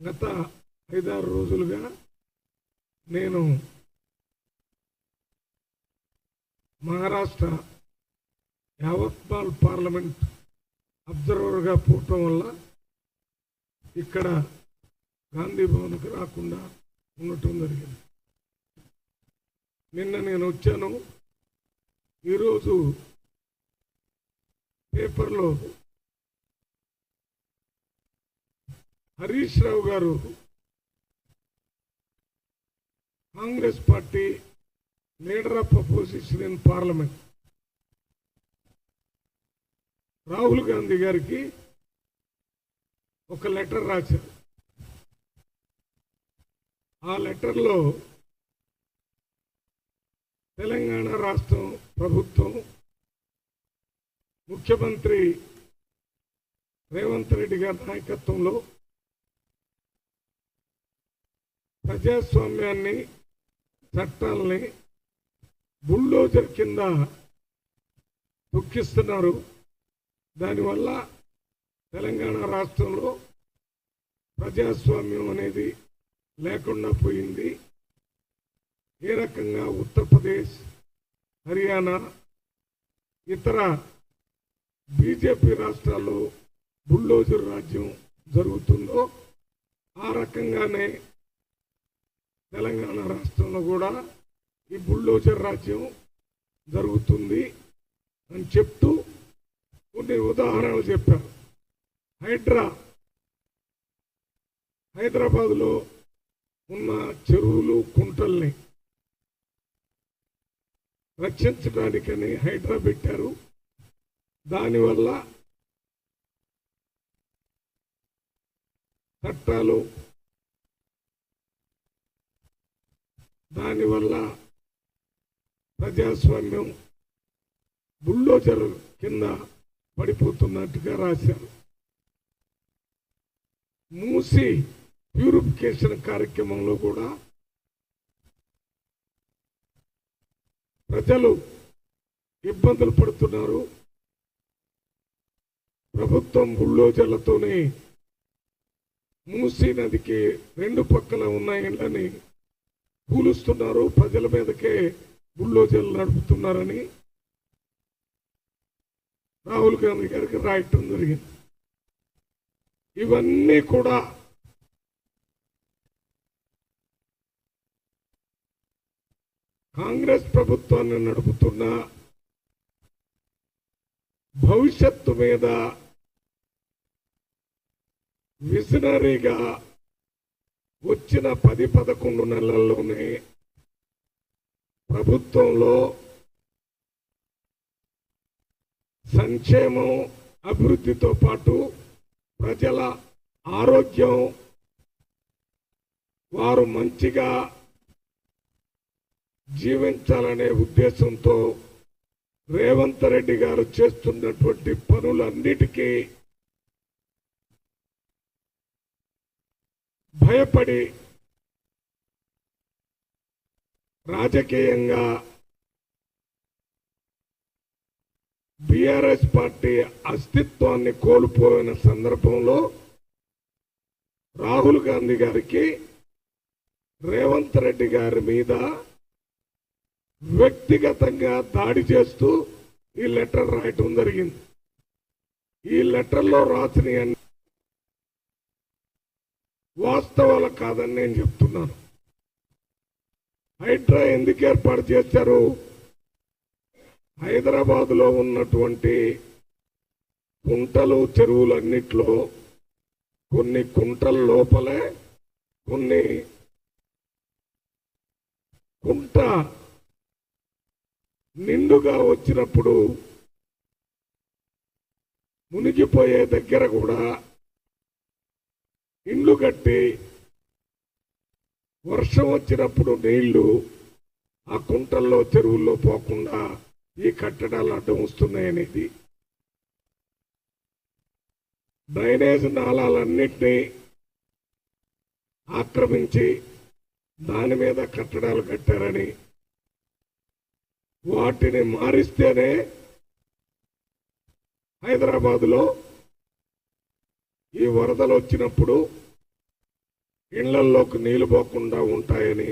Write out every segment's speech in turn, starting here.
గత 5-6 రోజులుగా నేను మహారాష్ట్ర యావత్మాల్ పార్లమెంట్ అబ్జర్వర్గా పోవటం వల్ల ఇక్కడ గాంధీ భవన్కి రాకుండా ఉండటం జరిగింది. నిన్న నేను వచ్చాను. ఈరోజు పేపర్లో హరీష్ రావు గారు Congress party leader of opposition in parliament Rahul Gandhi గారికి ఒక లెటర్ రాశారు. ఆ లెటర్లో తెలంగాణ రాష్ట్రం ప్రభుత్వం ముఖ్యమంత్రి రేవంత్ రెడ్డి గారి నాయకత్వంలో ప్రజాస్వామ్యాన్ని చట్టాలని బుల్డోజర్ కింద తొక్కిస్తున్నారు. దానివల్ల తెలంగాణ రాష్ట్రంలో ప్రజాస్వామ్యం అనేది లేకుండా పోయింది. ఏ రకంగా ఉత్తరప్రదేశ్, హర్యానా, ఇతర బీజేపీ రాష్ట్రాల్లో బుల్డోజర్ రాజ్యం జరుగుతుందో ఆ రకంగానే తెలంగాణ రాష్ట్రంలో కూడా ఈ బుల్డోజర్ రాజ్యం జరుగుతుంది అని చెప్తూ కొన్ని ఉదాహరణలు చెప్పారు. హైదరాబాద్లో ఉన్న చెరువులు, కుంటల్ని రక్షించడానికని హైడ్రా పెట్టారు. దానివల్ల చట్టాలు, దానివల్ల ప్రజాస్వామ్యం బుల్డోజర్ కింద పడిపోతున్నట్టుగా రాశారు. మూసి ప్యూరిఫికేషన్ కార్యక్రమంలో కూడా ప్రజలు ఇబ్బందులు పడుతున్నారు. ప్రభుత్వం బుల్డోజర్లతోనే మూసీ నదికి 2 పక్కల ఉన్న ఇళ్లని కూలుస్తున్నారు. ప్రజల మీదకే బుల్డోజర్లు నడుపుతున్నారని రాహుల్ గాంధీ గారికి రాయటం జరిగింది. ఇవన్నీ కూడా కాంగ్రెస్ ప్రభుత్వాన్ని నడుపుతున్న భవిష్యత్తు మీద విజనరీగా వచ్చిన 10-11 నెలల్లోనే ప్రభుత్వంలో సంక్షేమం, అభివృద్ధితో పాటు ప్రజల ఆరోగ్యం, వారు మంచిగా జీవించాలనే ఉద్దేశంతో రేవంత్ రెడ్డి గారు చేస్తున్నటువంటి పనులన్నిటికీ భయపడి రాజకీయంగా బీఆర్ఎస్ పార్టీ అస్తిత్వాన్ని కోల్పోయిన సందర్భంలో రాహుల్ గాంధీ గారికి రేవంత్ రెడ్డి గారి మీద వ్యక్తిగతంగా దాడి చేస్తూ ఈ లెటర్ రాయటం జరిగింది. ఈ లెటర్లో రాసిన వాస్తవాలు కాదని నేను చెప్తున్నాను. హైడ్రా ఎందుకు ఏర్పాటు చేశారు? హైదరాబాద్లో ఉన్నటువంటి కుంటలు, చెరువులన్నిట్లో కొన్ని కుంటల లోపలే కొన్ని కుంట నిండుగా వచ్చినప్పుడు మునిగిపోయే దగ్గర కూడా ఇండ్లు కట్టి వర్షం వచ్చినప్పుడు నీళ్లు ఆ కుంటల్లో, చెరువుల్లో పోకుండా ఈ కట్టడాలు అడ్డం వస్తున్నాయనేది, డ్రైనేజ్ నాళాలన్నింటినీ ఆక్రమించి దాని మీద కట్టడాలు కట్టారని, వాటిని మారిస్తేనే హైదరాబాద్లో ఈ వరదలు వచ్చినప్పుడు ఇళ్లలోకి నీళ్లు పోకుండా ఉంటాయని,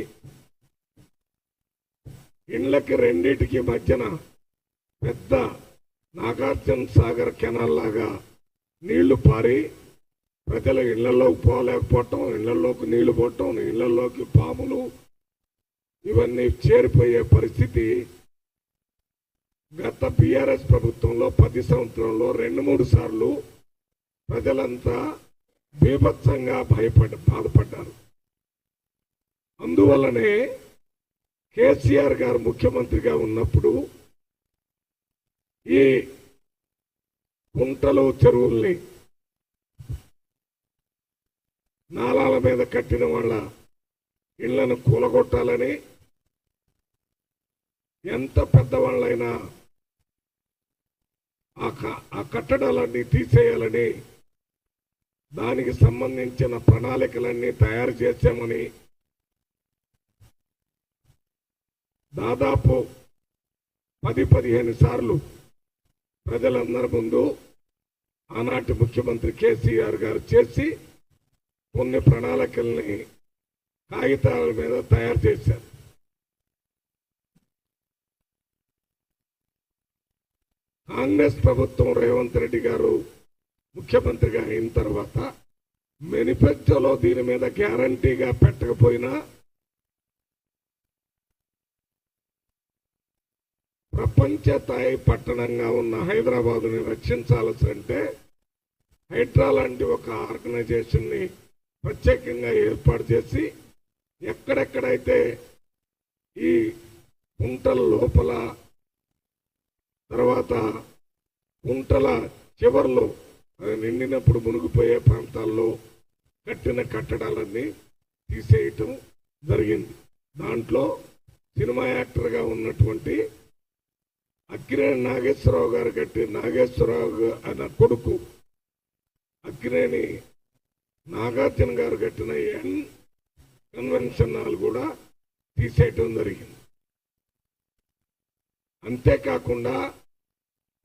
ఇళ్లకి రెండింటికి మధ్యన పెద్ద నాగార్జున సాగర్ కెనాల్ లాగా నీళ్లు పారి ప్రజల ఇళ్లలోకి పోలేకపోవటం, ఇళ్లలోకి నీళ్లు పోవటం, ఇళ్లలోకి పాములు ఇవన్నీ చేరిపోయే పరిస్థితి గత బీఆర్ఎస్ ప్రభుత్వంలో 10 సంవత్సరంలో 2-3 సార్లు ప్రజలంతా బీభత్సంగా బాధపడ్డారు. అందువల్లనే కేసీఆర్ గారు ముఖ్యమంత్రిగా ఉన్నప్పుడు ఈ కుంటలు చెరువుల్ని నాలాల మీద కట్టిన వాళ్ళ ఇళ్లను కూలగొట్టాలని, ఎంత పెద్దవాళ్ళైనా ఆ కట్టడాలన్నీ తీసేయాలని, దానికి సంబంధించిన ప్రణాళికలన్నీ తయారు చేశామని దాదాపు 10-15 సార్లు ప్రజలందరి ముందు ఆనాటి ముఖ్యమంత్రి కేసీఆర్ గారు చేసి కొన్ని ప్రణాళికల్ని కాగితాల మీద తయారు చేశారు. కాంగ్రెస్ ప్రభుత్వం రేవంత్ రెడ్డి గారు ముఖ్యమంత్రిగా అయిన తర్వాత మేనిఫెస్టోలో దీని మీద గ్యారంటీగా పెట్టకపోయినా ప్రపంచ స్థాయి పట్టణంగా ఉన్న హైదరాబాదుని రక్షించాల్సింటే హైడ్రా లాంటి ఒక ఆర్గనైజేషన్ ని ప్రత్యేకంగా ఏర్పాటు చేసి ఎక్కడెక్కడైతే ఈ కుంటల లోపల, తర్వాత కుంటల చివర్లో నిండినప్పుడు మునిగిపోయే ప్రాంతాల్లో కట్టిన కట్టడాలన్నీ తీసేయటం జరిగింది. దాంట్లో సినిమా యాక్టర్గా ఉన్నటువంటి అక్కినేని నాగేశ్వరరావు గారు నాగేశ్వరరావు అన్న కొడుకు అక్కినేని నాగార్జున గారు కట్టిన కన్వెన్షన్ హాల్ కూడా తీసేయటం జరిగింది. అంతేకాకుండా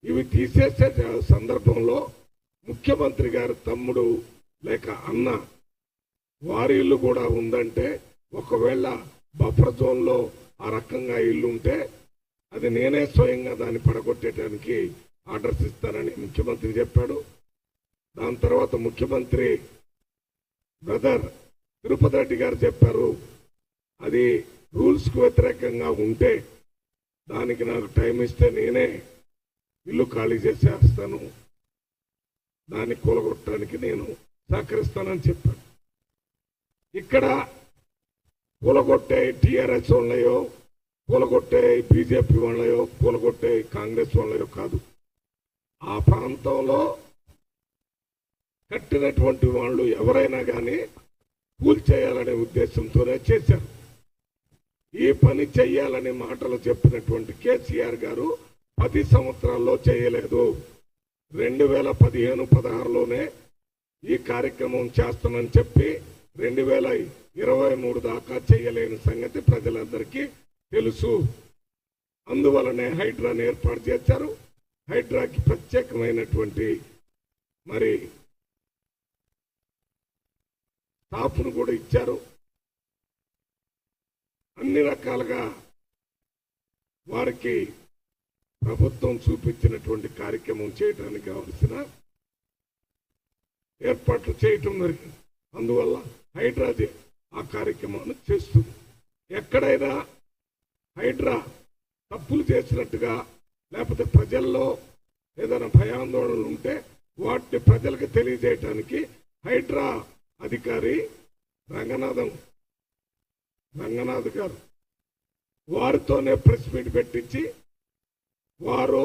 ఇవి తీసేసే సందర్భంలో ముఖ్యమంత్రి గారి తమ్ముడు లేక అన్న వారి ఇల్లు కూడా ఉందంటే, ఒకవేళ బఫర్ జోన్లో ఆ రకంగా ఇల్లు ఉంటే అది నేనే స్వయంగా దాన్ని పడగొట్టేయడానికి ఆర్డర్స్ ఇస్తానని ముఖ్యమంత్రి చెప్పాడు. దాని తర్వాత ముఖ్యమంత్రి బ్రదర్ తిరుపతి రెడ్డి గారు చెప్పారు, అది రూల్స్కు వ్యతిరేకంగా ఉంటే దానికి నాకు టైం ఇస్తే నేనే ఇల్లు ఖాళీ చేసేస్తాను, దాన్ని కూలగొట్టడానికి నేను సహకరిస్తానని చెప్పాను. ఇక్కడ కూలగొట్టే టీఆర్ఎస్ వాళ్ళయో, కూలగొట్టే బీజేపీ వాళ్ళయో, కూలగొట్టే కాంగ్రెస్ వాళ్ళయో కాదు, ఆ ప్రాంతంలో కట్టినటువంటి వాళ్ళు ఎవరైనా కానీ కూల్చేయాలనే ఉద్దేశంతోనే చేశారు. ఈ పని చెయ్యాలని మాటలు చెప్పినటువంటి కేసీఆర్ గారు 10 సంవత్సరాల్లో చేయలేదు. 2015-16లోనే ఈ కార్యక్రమం చేస్తానని చెప్పి 2023 దాకా చేయలేని సంగతి ప్రజలందరికీ తెలుసు. అందువలనే హైడ్రాని ఏర్పాటు చేశారు. హైడ్రాకి ప్రత్యేకమైనటువంటి మరి స్టాఫ్ను కూడా ఇచ్చారు. అన్ని రకాలుగా వారికి ప్రభుత్వం చూపించినటువంటి కార్యక్రమం చేయడానికి కావలసిన ఏర్పాట్లు చేయటం జరిగింది. అందువల్ల హైడ్రా ఆ కార్యక్రమాన్ని చేస్తుంది. ఎక్కడైనా హైడ్రా తప్పులు చేసినట్టుగా లేకపోతే ప్రజల్లో ఏదైనా భయాందోళనలు ఉంటే వాటిని ప్రజలకు తెలియజేయటానికి హైడ్రా అధికారి రంగనాథ్ గారు వారితోనే ప్రెస్ మీట్ పెట్టించి, వారు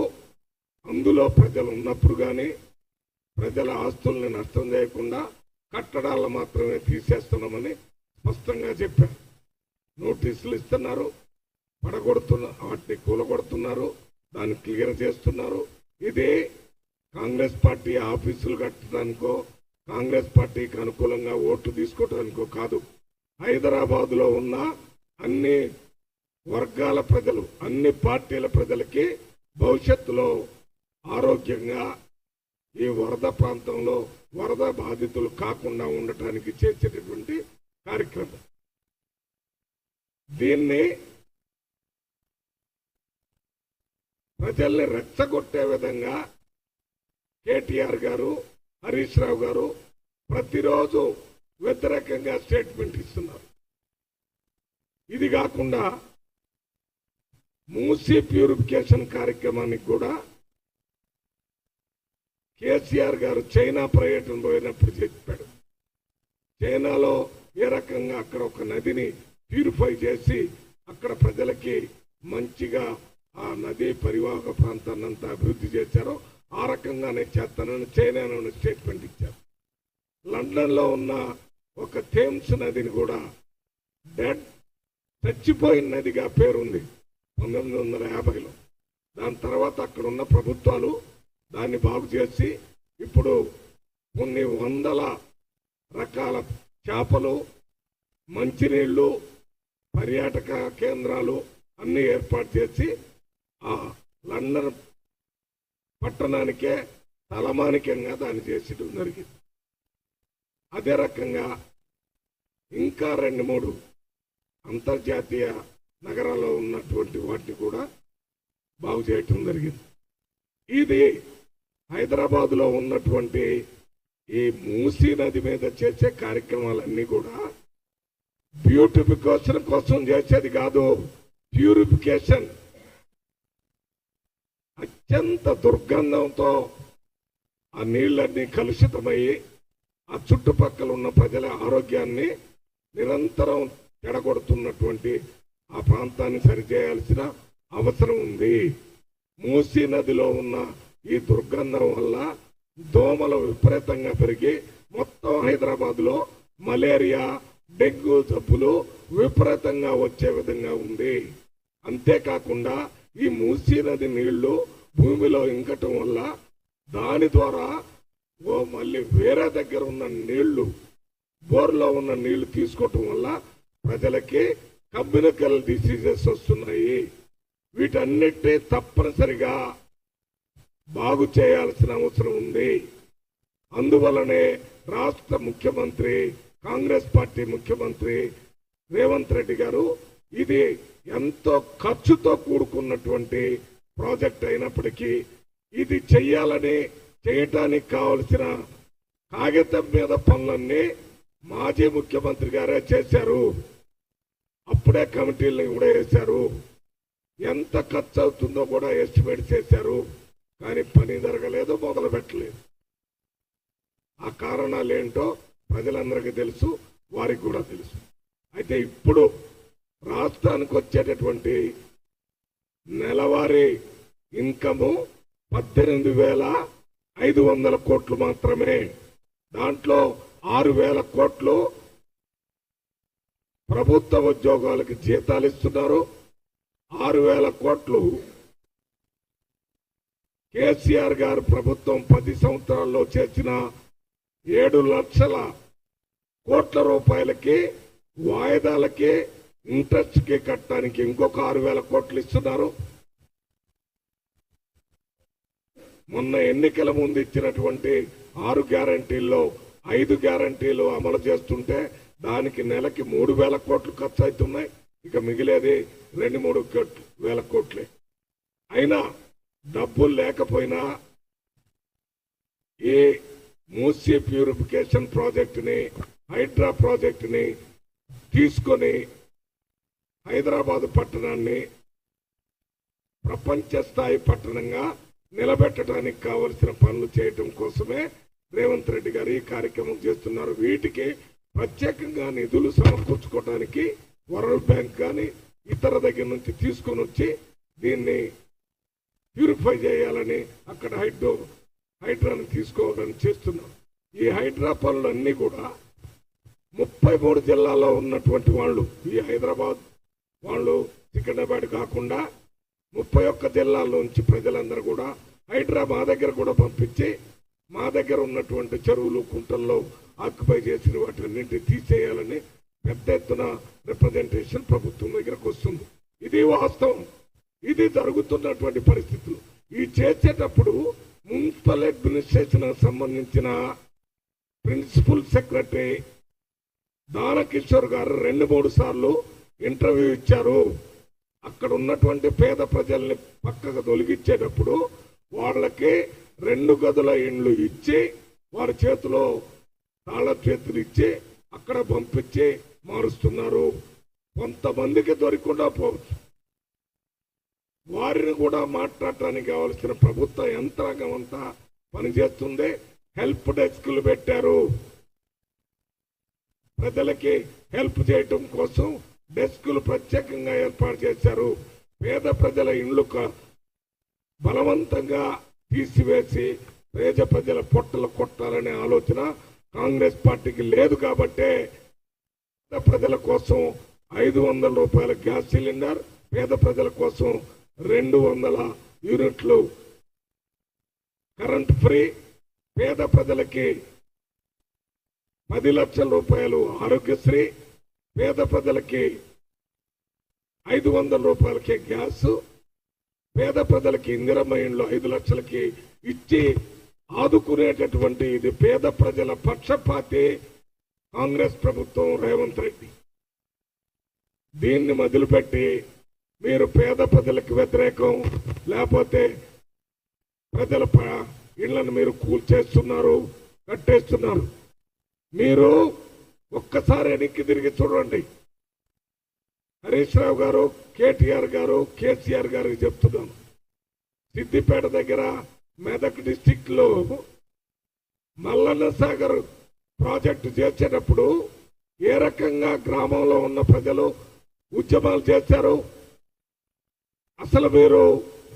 అందులో ప్రజలు ఉన్నప్పుడు కానీ ప్రజల ఆస్తుల్ని నష్టం చేయకుండా కట్టడాలను మాత్రమే తీసేస్తున్నామని స్పష్టంగా చెప్పారు. నోటీసులు ఇస్తున్నారు, వాటిని కూలగొడుతున్నారు, దాన్ని క్లియర్ చేస్తున్నారు. ఇది కాంగ్రెస్ పార్టీ ఆఫీసులు కట్టడానికో, కాంగ్రెస్ పార్టీకి అనుకూలంగా ఓట్లు తీసుకోవడానికో కాదు. హైదరాబాద్లో ఉన్న అన్ని వర్గాల ప్రజలు, అన్ని పార్టీల ప్రజలకి భవిష్యత్తులో ఆరోగ్యంగా ఈ వరద ప్రాంతంలో వరద బాధితులు కాకుండా ఉండటానికి చేసేటటువంటి కార్యక్రమం. దీన్ని ప్రజల్ని రెచ్చగొట్టే విధంగా కేటీఆర్ గారు, హరీష్ రావు గారు ప్రతిరోజు వ్యతిరేకంగా స్టేట్మెంట్ ఇస్తున్నారు. ఇది కాకుండా మూసీ ప్యూరిఫికేషన్ కార్యక్రమానికి కూడా కేసీఆర్ గారు చైనా పర్యటన పోయినప్పుడు చెప్పాడు. చైనాలో ఏ రకంగా అక్కడ ఒక నదిని ప్యూరిఫై చేసి అక్కడ ప్రజలకి మంచిగా ఆ నదీ పరివాహక ప్రాంతాన్ని అంతా అభివృద్ధి చేశారో ఆ రకంగానే చేస్తానని చైనాలోని స్టేట్మెంట్ ఇచ్చారు. లండన్లో ఉన్న ఒక థేమ్స్ నదిని కూడా చచ్చిపోయిన నదిగా పేరుంది 1950లో. దాని తర్వాత అక్కడ ఉన్న ప్రభుత్వాలు దాన్ని బాగు చేసి ఇప్పుడు కొన్ని వందల రకాల చేపలు, మంచినీళ్లు, పర్యాటక కేంద్రాలు అన్ని ఏర్పాటు చేసి ఆ లండన్ పట్టణానికే తలమానికంగా దాన్ని చేసేయడం జరిగింది. అదే రకంగా ఇంకా 2-3 అంతర్జాతీయ నగరాల్లో ఉన్నటువంటి వాటిని కూడా బాగు చేయటం జరిగింది. ఇది హైదరాబాద్లో ఉన్నటువంటి ఈ మూసీ నది మీద చేసే కార్యక్రమాలన్నీ కూడా బ్యూటిఫికేషన్ కోసం చేసేది కాదు. ప్యూరిఫికేషన్ అత్యంత దుర్గంధంతో ఆ నీళ్ళన్నీ కలుషితమయ్యి ఆ చుట్టుపక్కల ఉన్న ప్రజల ఆరోగ్యాన్ని నిరంతరం చెడగొడుతున్నటువంటి ఆ ప్రాంతాన్ని సరిచేయాల్సిన అవసరం ఉంది. మూసీ నదిలో ఉన్న ఈ దుర్గంధం వల్ల దోమలు విపరీతంగా పెరిగి మొత్తం హైదరాబాద్ లో మలేరియా, డెంగ్యూ జబ్బులు విపరీతంగా వచ్చే విధంగా ఉంది. అంతేకాకుండా ఈ మూసీ నది నీళ్లు భూమిలో ఇంకటం వల్ల దాని ద్వారా మళ్ళీ వేరే దగ్గర ఉన్న నీళ్లు, బోర్లో ఉన్న నీళ్లు తీసుకోవటం వల్ల ప్రజలకి కమ్యూనికల్ డిసీజెస్ వస్తున్నాయి. వీటన్నిటినీ తప్పనిసరిగా బాగు చేయాల్సిన అవసరం ఉంది. అందువలనే రాష్ట్ర ముఖ్యమంత్రి, కాంగ్రెస్ పార్టీ ముఖ్యమంత్రి రేవంత్ రెడ్డి గారు ఇది ఎంతో ఖర్చుతో కూడుకున్నటువంటి ప్రాజెక్ట్ అయినప్పటికీ ఇది చేయటానికి కావలసిన కాగితం మీద పనులన్నీ మాజీ ముఖ్యమంత్రి గారే చేశారు. అప్పుడే కమిటీలను కూడా వేశారు. ఎంత ఖర్చు అవుతుందో కూడా ఎస్టిమేట్ చేశారు. కానీ పని జరగలేదు, మొదలు పెట్టలేదు. ఆ కారణాలు ఏంటో ప్రజలందరికీ తెలుసు, వారికి కూడా తెలుసు. అయితే ఇప్పుడు రాష్ట్రానికి వచ్చేటటువంటి నెలవారీ ఇన్కము 18,500 కోట్లు మాత్రమే. దాంట్లో 6,000 కోట్లు ప్రభుత్వ ఉద్యోగాలకు జీతాలు ఇస్తున్నారు. 6,000 కోట్లు కేసీఆర్ గారు ప్రభుత్వం 10 సంవత్సరాల్లో చేసిన 7 లక్షల కోట్ల రూపాయలకి వాయిదాలకి ఇంట్రెస్ట్ కి కట్టడానికి ఇంకొక 6,000 కోట్లు ఇస్తున్నారు. మొన్న ఎన్నికల ముందు ఇచ్చినటువంటి 6 గ్యారంటీల్లో 5 గ్యారంటీలు అమలు చేస్తుంటే దానికి నెలకి 3,000 కోట్లు ఖర్చు అవుతున్నాయి. ఇక మిగిలేది 2-3 వేల కోట్లే. అయినా డబ్బులు లేకపోయినా ఈ మూసీ ప్యూరిఫికేషన్ ప్రాజెక్టుని, హైడ్రా ప్రాజెక్టుని తీసుకొని హైదరాబాద్ పట్టణాన్ని ప్రపంచ స్థాయి పట్టణంగా నిలబెట్టడానికి కావలసిన పనులు చేయటం కోసమే రేవంత్ రెడ్డి గారు ఈ కార్యక్రమం చేస్తున్నారు. వీటికి ప్రత్యేకంగా నిధులు సమకూర్చుకోవడానికి వరల్డ్ బ్యాంక్ కానీ ఇతర దగ్గర నుంచి తీసుకొని వచ్చి దీన్ని ప్యూరిఫై చేయాలని అక్కడ హైడ్రాని తీసుకోవాలని చేస్తున్నాం. ఈ హైడ్రా పనులన్నీ కూడా 33 జిల్లాల్లో ఉన్నటువంటి వాళ్ళు, ఈ హైదరాబాద్ వాళ్ళు, సికింద్రాబాద్ కాకుండా 31 జిల్లాల్లోంచి ప్రజలందరూ కూడా హైడ్రా మా దగ్గర కూడా పంపించి మా దగ్గర ఉన్నటువంటి చెరువులు, కుంటల్లో ఆక్యుపై చేసిన వాటిన్నింటినీ తీసేయాలని పెద్ద ఎత్తున రిప్రజెంటేషన్ ప్రభుత్వం దగ్గరకు వస్తుంది. ఇది వాస్తవం. ఇది జరుగుతున్నటువంటి పరిస్థితులు. ఈ చేసేటప్పుడు మున్సిపల్ అడ్మినిస్ట్రేషన్ సంబంధించిన ప్రిన్సిపల్ సెక్రటరీ దానకిషోర్ గారు 2-3 సార్లు ఇంటర్వ్యూ ఇచ్చారు. అక్కడ ఉన్నటువంటి పేద ప్రజల్ని పక్కకు తొలగించేటప్పుడు వాళ్ళకి 2 గదుల ఇండ్లు ఇచ్చి వారి చేతిలో తాళ చేతులు ఇచ్చి అక్కడ పంపించి మారుస్తున్నారు. కొంతమందికి దొరకకుండా పోవచ్చు. వారిని కూడా మాట్లాడటానికి కావలసిన ప్రభుత్వ యంత్రాంగం అంతా పనిచేస్తుంది. హెల్ప్ డెస్క్లు పెట్టారు. ప్రజలకి హెల్ప్ చేయటం కోసం డెస్కులు ప్రత్యేకంగా ఏర్పాటు చేశారు. పేద ప్రజల ఇండ్లు బలవంతంగా తీసివేసి పేద ప్రజల పొట్టలు కొట్టాలనే ఆలోచన కాంగ్రెస్ పార్టీకి లేదు. కాబట్టే పేద ప్రజల కోసం 500 రూపాయల గ్యాస్ సిలిండర్, పేద ప్రజల కోసం 200 యూనిట్లు కరెంట్ ఫ్రీ, పేద ప్రజలకి 10 లక్షల రూపాయలు ఆరోగ్యశ్రీ, పేద ప్రజలకి 500 రూపాయలకి గ్యాస్, పేద ప్రజలకి ఇందిరమ్మ ఇండ్లు 5 లక్షలకి ఇచ్చి ఆదుకునేటటువంటి ఇది పేద ప్రజల పక్షపాతి కాంగ్రెస్ ప్రభుత్వం రేవంత్ రెడ్డి. దీన్ని మొదలుపెట్టి మీరు పేద ప్రజలకు వ్యతిరేకం, లేకపోతే ప్రజల ఇళ్లను మీరు కూల్చేస్తున్నారు, కట్టేస్తున్నారు. మీరు ఒక్కసారి వెనక్కి తిరిగి చూడండి. హరీష్ రావు గారు, కేటీఆర్ గారు, కేసీఆర్ గారికి చెప్తున్నాను, సిద్దిపేట దగ్గర మెదక్ డిస్టిక్ లో మల్లన్న సాగర్ ప్రాజెక్టు చేసేటప్పుడు ఏ రకంగా గ్రామంలో ఉన్న ప్రజలు ఉద్యమాలు చేశారు. అసలు మీరు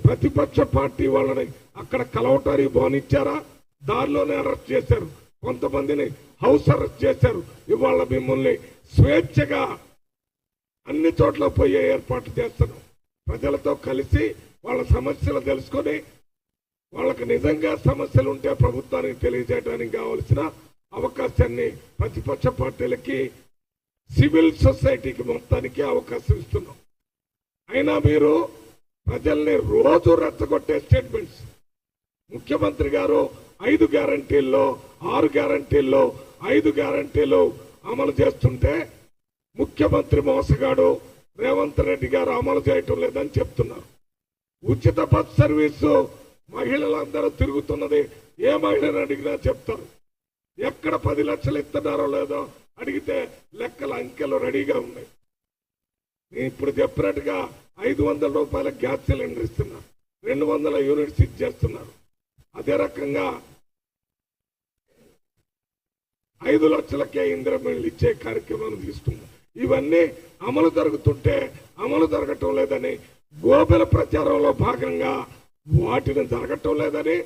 ప్రతిపక్ష పార్టీ వాళ్ళని అక్కడ కలవటానికి బానిచ్చారా? దారిలోనే అరెస్ట్ చేశారు. కొంతమందిని హౌస్ అరెస్ట్ చేశారు. ఇవాళ మిమ్మల్ని స్వేచ్ఛగా అన్ని చోట్ల పోయే ఏర్పాటు చేస్తాను. ప్రజలతో కలిసి వాళ్ళ సమస్యలు తెలుసుకొని వాళ్ళకి నిజంగా సమస్యలు ఉంటే ప్రభుత్వానికి తెలియజేయడానికి కావలసిన అవకాశాన్ని ప్రతిపక్ష పార్టీలకి, సివిల్ సొసైటీకి మొత్తానికి అవకాశం ఇస్తున్నాం. అయినా మీరు ప్రజల్ని రోజు రెచ్చగొట్టే స్టేట్మెంట్స్, ముఖ్యమంత్రి గారు 5 గ్యారంటీల్లో 6 గ్యారంటీల్లో 5 గ్యారంటీలు అమలు చేస్తుంటే ముఖ్యమంత్రి మోసగాడు రేవంత్ రెడ్డి గారు అమలు చేయటం లేదని చెప్తున్నారు. ఉచిత బస్ సర్వీసు మహిళలందరూ తిరుగుతున్నది ఏ మహిళను అడిగినా చెప్తారు. ఎక్కడ 10 లక్షలు ఇస్తున్నారో లేదో అడిగితే లెక్కల అంకెలు రెడీగా ఉన్నాయి. ఇప్పుడు చెప్పినట్టుగా 500 రూపాయల గ్యాస్ సిలిండర్ ఇస్తున్నారు, 200 యూనిట్స్ ఇచ్చేస్తున్నారు. అదే రకంగా 5 లక్షలకే ఇందిరమ్మ ఇళ్లు ఇచ్చే కార్యక్రమాన్ని తీసుకున్నారు. ఇవన్నీ అమలు జరుగుతుంటే అమలు జరగటం లేదని గోబెల ప్రచారంలో భాగంగా వాటిని జరగటం లేదని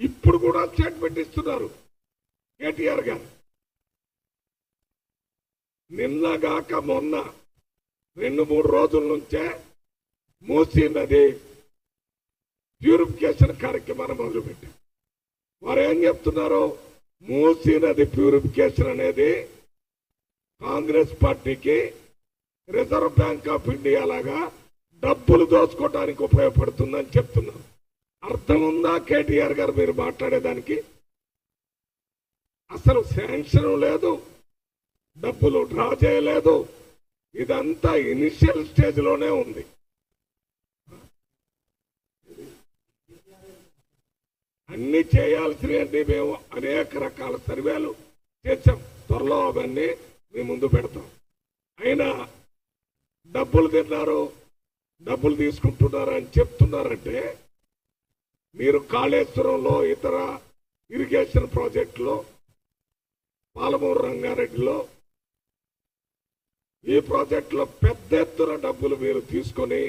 ఇప్పుడు కూడా స్టేట్మెంట్ ఇస్తున్నారు కేటీఆర్ గారు. నిన్నగాక మొన్న 2-3 రోజుల నుంచే మూసీ నది ప్యూరిఫికేషన్ కార్యక్రమాన్ని మొదలుపెట్టారు. వారు ఏం చెప్తున్నారు? మూసీ నది ప్యూరిఫికేషన్ అనేది కాంగ్రెస్ పార్టీకి రిజర్వ్ బ్యాంక్ ఆఫ్ ఇండియా లాగా డబ్బులు దోచుకోవడానికి ఉపయోగపడుతుందని చెప్తున్నారు. అర్థం ఉందా కేటీఆర్ గారు మీరు మాట్లాడేదానికి? అసలు శాంక్షన్ లేదు, డబ్బులు డ్రా చేయలేదు. ఇదంతా ఇనిషియల్ స్టేజ్ లోనే ఉంది. అన్ని చేయాల్సినవి మేము అనేక రకాల సర్వేలు చేశాం. త్వరలో అవన్నీ మీ ముందు పెడతాం. అయినా డబ్బులు తిన్నారు, డబ్బులు తీసుకుంటున్నారు అని చెప్తున్నారంటే మీరు కాళేశ్వరంలో, ఇతర ఇరిగేషన్ ప్రాజెక్టులో, పాలమూరు రంగారెడ్డిలో ఈ ప్రాజెక్టులో పెద్ద ఎత్తున డబ్బులు మీరు తీసుకొని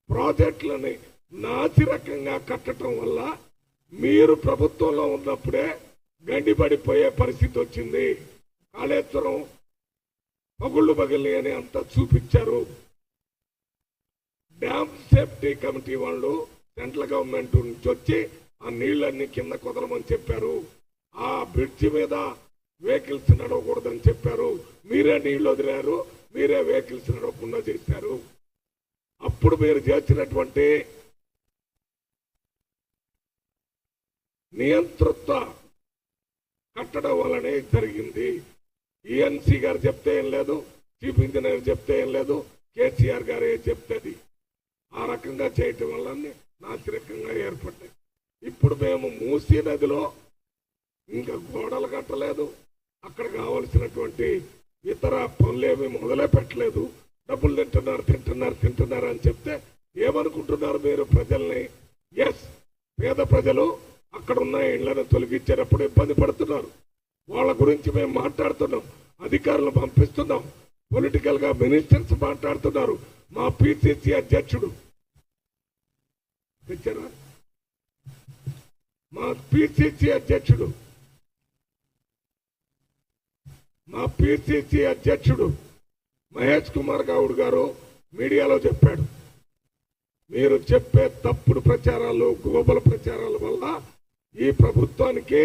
ప్రాజెక్టులని నాసిరకంగా కట్టడం వల్ల మీరు ప్రభుత్వంలో ఉన్నప్పుడే గండిపడిపోయే పరిస్థితి వచ్చింది. కాళేశ్వరం పగుళ్ళు పగిలి అని అంతా చూపించారు. డ్యామ్ సేఫ్టీ కమిటీ వాళ్ళు సెంట్రల్ గవర్నమెంట్ నుంచి వచ్చి ఆ నీళ్లన్నీ కింద కుదరమని చెప్పారు. ఆ బ్రిడ్జి మీద వెహికల్స్ నడవకూడదని చెప్పారు. మీరే నీళ్లు వదిలారు, మీరే వెహికల్స్ నడవకుండా చేశారు. అప్పుడు మీరు చేసినటువంటి నియంతృత్వ కట్టడం వల్లనే జరిగింది. ఈఎన్సీ గారు చెప్తే ఏం లేదు, చీఫ్ ఇంజనీర్ చెప్తే ఏం లేదు, కేసీఆర్ గారు ఏం చెప్తుంది. ఆ రకంగా చేయటం వల్ల నాసిరకంగా ఏర్పడ్డాయి. ఇప్పుడు మేము మూసీ నదిలో ఇంకా గోడలు కట్టలేదు, అక్కడ కావలసినటువంటి ఇతర పనులేమి మొదలే పెట్టలేదు. డబ్బులు తింటున్నారు అని చెప్తే ఏమనుకుంటున్నారు మీరు ప్రజల్ని? ఎస్, పేద ప్రజలు అక్కడ ఉన్న ఇళ్లను తొలగించేటప్పుడు ఇబ్బంది పడుతున్నారు. వాళ్ళ గురించి మేము మాట్లాడుతున్నాం, అధికారులు పంపిస్తున్నాం, పొలిటికల్ గా మినిస్టర్స్ మాట్లాడుతున్నారు. మా పిసిసి అధ్యక్షుడు తెచ్చారా? మా పిసిసి అధ్యక్షుడు మహేష్ కుమార్ గౌడ్ గారు మీడియాలో చెప్పాడు, మీరు చెప్పే తప్పుడు ప్రచారాలు, గ్లోబల్ ప్రచారాల వల్ల ఈ ప్రభుత్వానికి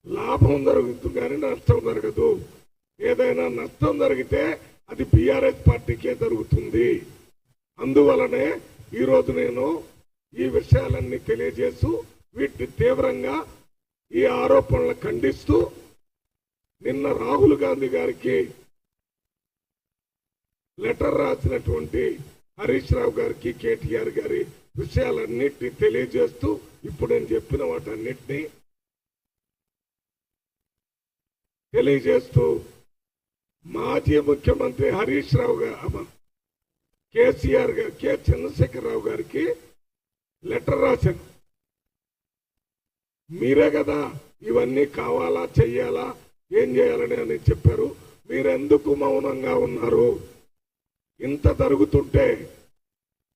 లాభం జరుగుతుంది కానీ నష్టం జరగదు. ఏదైనా నష్టం జరిగితే అది బీఆర్ఎస్ పార్టీకే జరుగుతుంది. అందువలనే ఈరోజు నేను ఈ విషయాలన్నీ తెలియజేస్తూ వీటిని తీవ్రంగా ఈ ఆరోపణలు ఖండిస్తూ నిన్న రాహుల్ గాంధీ గారికి లెటర్ రాసినటువంటి హరీష్ రావు గారికి, కేటీఆర్ గారి విషయాలన్నిటినీ తెలియజేస్తూ ఇప్పుడు నేను చెప్పిన వాటన్నిటినీ తెలియజేస్తూ మాజీ ముఖ్యమంత్రి హరీష్ రావు గారు, కేసీఆర్ గారు, చంద్రశేఖరరావు గారికి లెటర్ రాశాను. మీరే కదా ఇవన్నీ కావాలా, చెయ్యాలా, ఏం చేయాలని అని చెప్పారు. మీరెందుకు మౌనంగా ఉన్నారు? ఇంత జరుగుతుంటే,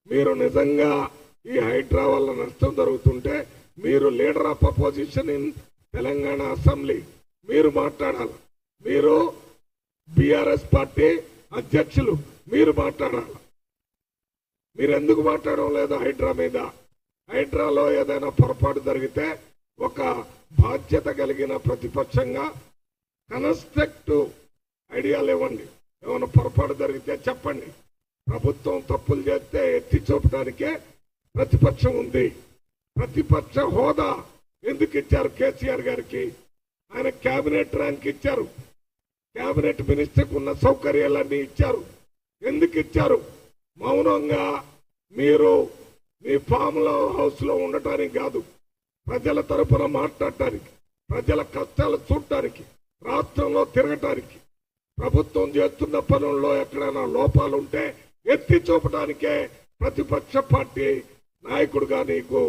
మీరు నిజంగా ఈ హైడ్రా వల్ల నష్టం జరుగుతుంటే మీరు leader of opposition in Telangana assembly మీరు మాట్లాడాలి. మీరు బీఆర్ఎస్ పార్టీ అధ్యక్షులు మీరు మాట్లాడాలి. మీరు ఎందుకు మాట్లాడడం లేదు హైడ్రా మీద? హైడ్రాలో ఏదైనా పొరపాటు జరిగితే ఒక బాధ్యత కలిగిన ప్రతిపక్షంగా కన్స్ట్రక్టివ్ ఐడియాలు ఇవ్వండి. ఏమైనా పొరపాటు జరిగితే చెప్పండి. ప్రభుత్వం తప్పులు చేస్తే ఎత్తి చూపడానికే ప్రతిపక్షం ఉంది. ప్రతిపక్ష హోదా ఎందుకు ఇచ్చారు కేసీఆర్ గారికి? ఆయన కేబినెట్ ర్యాంక్ ఇచ్చారు, కేబినెట్ మినిస్టర్కి ఉన్న సౌకర్యాలన్నీ ఇచ్చారు. ఎందుకు ఇచ్చారు? మౌనంగా మీరు మీ ఫామ్ హౌస్ లో ఉండటానికి కాదు, ప్రజల తరపున మాట్లాడటానికి, ప్రజల కష్టాలు చూడటానికి, రాష్ట్రంలో తిరగటానికి, ప్రభుత్వం చేస్తున్న పనుల్లో ఎక్కడైనా లోపాలు ఉంటే ఎత్తి చూపడానికే ప్రతిపక్ష పార్టీ నాయకుడుగా నీకు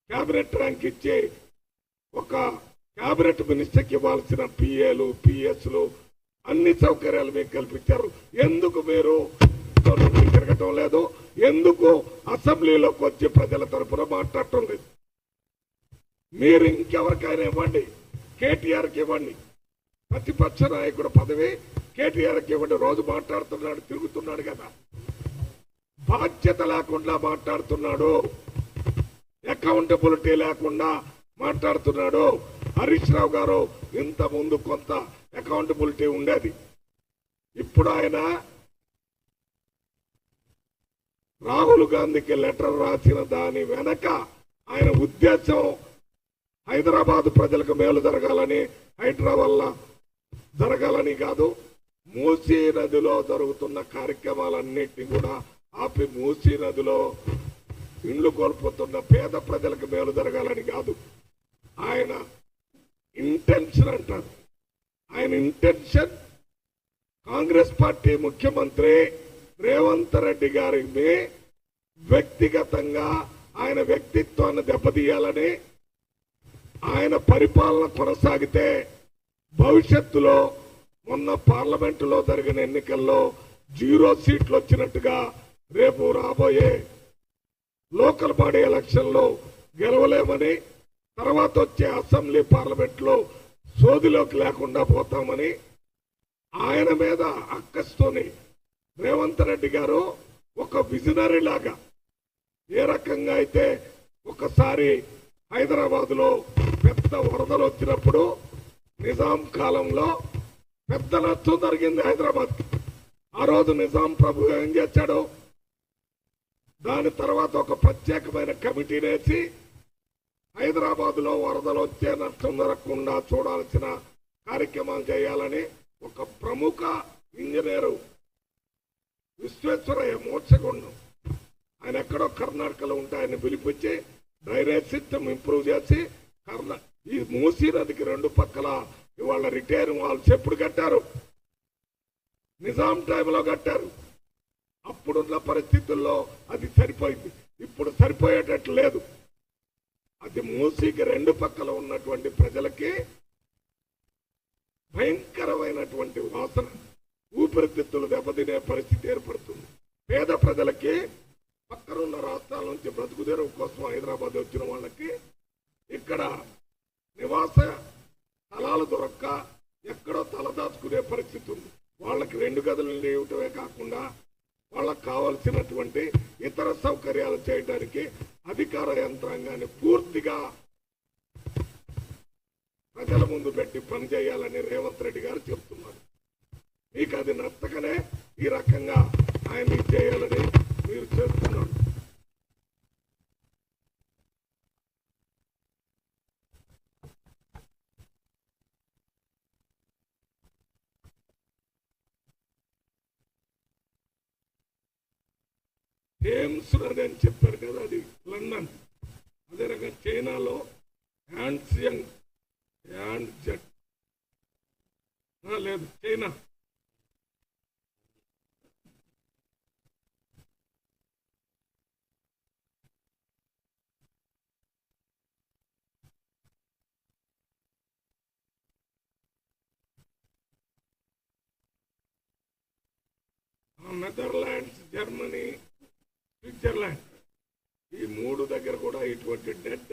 కేబినెట్ ర్యాంక్ ఇచ్చి ఒక కేబినెట్ మినిస్టర్కి ఇవ్వాల్సిన పిఏలు, పిఎస్లు అన్ని సౌకర్యాలు మీకు కల్పించారు. ఎందుకు మీరు తిరగటం లేదు? ఎందుకు అసెంబ్లీలోకి వచ్చి ప్రజల తరపున మాట్లాడటం లేదు? మీరు ఇంకెవరికైనా ఇవ్వండి, కేటీఆర్కి ఇవ్వండి, ప్రతిపక్ష నాయకుడు పదవి కేటీఆర్కి ఇవ్వండి. రోజు మాట్లాడుతున్నాడు, తిరుగుతున్నాడు కదా, బాధ్యత లేకుండా మాట్లాడుతున్నాడు, అకౌంటబిలిటీ లేకుండా మాట్లాడుతున్నాడు. హరీష్ రావు గారు ఇంత ముందు కొంత అకౌంటబిలిటీ ఉండేది. ఇప్పుడు ఆయన రాహుల్ గాంధీకి లెటర్ రాసిన దాని వెనక ఆయన ఉద్దేశం హైదరాబాద్ ప్రజలకు మేలు జరగాలని, హైడ్రా వల్ల జరగాలని కాదు. మూసీ నదిలో జరుగుతున్న కార్యక్రమాలన్నింటినీ కూడా ఆపి మూసీ నదిలో ఇండ్లు కోల్పోతున్న పేద ప్రజలకు మేలు జరగాలని కాదు. ఆయన ఇంటెన్షన్ అంటారు. ఆయన ఇంటెన్షన్ కాంగ్రెస్ పార్టీ ముఖ్యమంత్రి రేవంత్ రెడ్డి గారికి వ్యక్తిగతంగా ఆయన వ్యక్తిత్వాన్ని దెబ్బతీయాలని, ఆయన పరిపాలన కొనసాగితే భవిష్యత్తులో మొన్న పార్లమెంటులో జరిగిన ఎన్నికల్లో 0 సీట్లు వచ్చినట్టుగా రేపు రాబోయే లోకల్ బాడీ ఎలక్షన్ లో గెలవలేమని, తర్వాత వచ్చే అసెంబ్లీ పార్లమెంట్ లో సోదిలోకి లేకుండా పోతామని ఆయన మీద అక్కస్తోని రేవంత్ రెడ్డి గారు ఒక విజనరీ లాగా, ఏ రకంగా అయితే ఒకసారి హైదరాబాద్ లో పెద్ద వరదలు వచ్చినప్పుడు నిజాం కాలంలో పెద్ద నష్టం జరిగింది హైదరాబాద్. ఆ రోజు నిజాం ప్రభు ఏం చేశాడు? దాని తర్వాత ఒక ప్రత్యేకమైన కమిటీ వేసి హైదరాబాద్ లో వరదలు వచ్చే నష్టం జరగకుండా చూడాల్సిన కార్యక్రమాలు చేయాలని ఒక ప్రముఖ ఇంజనీరు విశ్వేశ్వరయ్య మోక్షగుండం ఆయన ఎక్కడో కర్ణాటకలో ఉంటే ఆయన పిలిపించి డ్రైనేజ్ సిస్టమ్ ఇంప్రూవ్ చేసి ఈ మూసీ నదికి రెండు పక్కల ఇవాళ రిటైర్ వాల్స్ ఎప్పుడు కట్టారు? నిజాం టైంలో కట్టారు. అప్పుడున్న పరిస్థితుల్లో అది సరిపోయింది. ఇప్పుడు సరిపోయేటట్లు లేదు. అది మూసీకి రెండు పక్కల ఉన్నటువంటి ప్రజలకి భయంకరమైనటువంటి వాసన, ఊపిరితిత్తులు దెబ్బతినే పరిస్థితి ఏర్పడుతుంది. పేద ప్రజలకి పక్కనున్న రాష్ట్రాల నుంచి బ్రతుకు తెరువు కోసం హైదరాబాద్ వచ్చిన వాళ్ళకి ఇక్కడ నివాస స్థలాలు దొరక్క ఎక్కడో తలదాచుకునే పరిస్థితి ఉంది. వాళ్ళకి 2 గదులు ఇవ్వటమే కాకుండా వాళ్ళకు కావలసినటువంటి ఇతర సౌకర్యాలు చేయడానికి అధికార యంత్రాంగాన్ని పూర్తిగా ప్రజల ముందు పెట్టి పనిచేయాలని రేవంత్ రెడ్డి గారు చెప్తున్నారు. మీకు అది నచ్చకనే ఈ రకంగా ఆయన చేయాలని మీరు చేస్తున్నారు. థేమ్స్ నది అని చెప్పారు కదా, అది లండన్. అదే రకంగా చైనాలో హ్యాండ్సియంగ్ హ్యాండ్ జెట్ లేదు చైనా నెదర్లాండ్స్, జర్మనీ, స్విట్జర్లాండ్ ఈ 3 దగ్గర కూడా ఇటువంటి డెడ్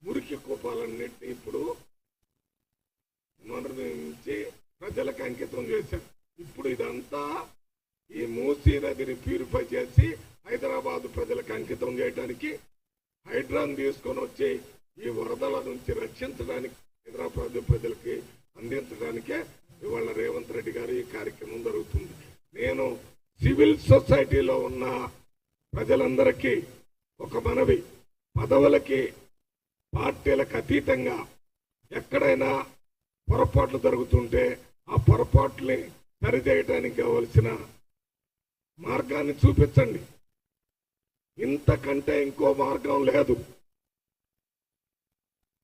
మురికి కూపాలన్నింటినీ ఇప్పుడు నిర్మించి ప్రజలకు అంకితం చేశారు. ఇప్పుడు ఇదంతా ఈ మూసీ నదిని ప్యూరిఫై చేసి హైదరాబాద్ ప్రజలకు అంకితం చేయడానికి హైడ్రాన్ తీసుకొని వచ్చి ఈ వరదల నుంచి రక్షించడానికి హైదరాబాద్ ప్రజలకి అందించడానికే ఇవాళ రేవంత్ రెడ్డి గారు ఈ కార్యక్రమం జరుగుతుంది. నేను సివిల్ సొసైటీలో ఉన్న ప్రజలందరికీ ఒక మనవి, పదవులకి పార్టీలకు అతీతంగా ఎక్కడైనా పొరపాట్లు జరుగుతుంటే ఆ పొరపాట్లని సరిచేయడానికి కావలసిన మార్గాన్ని చూపించండి. ఇంతకంటే ఇంకో మార్గం లేదు.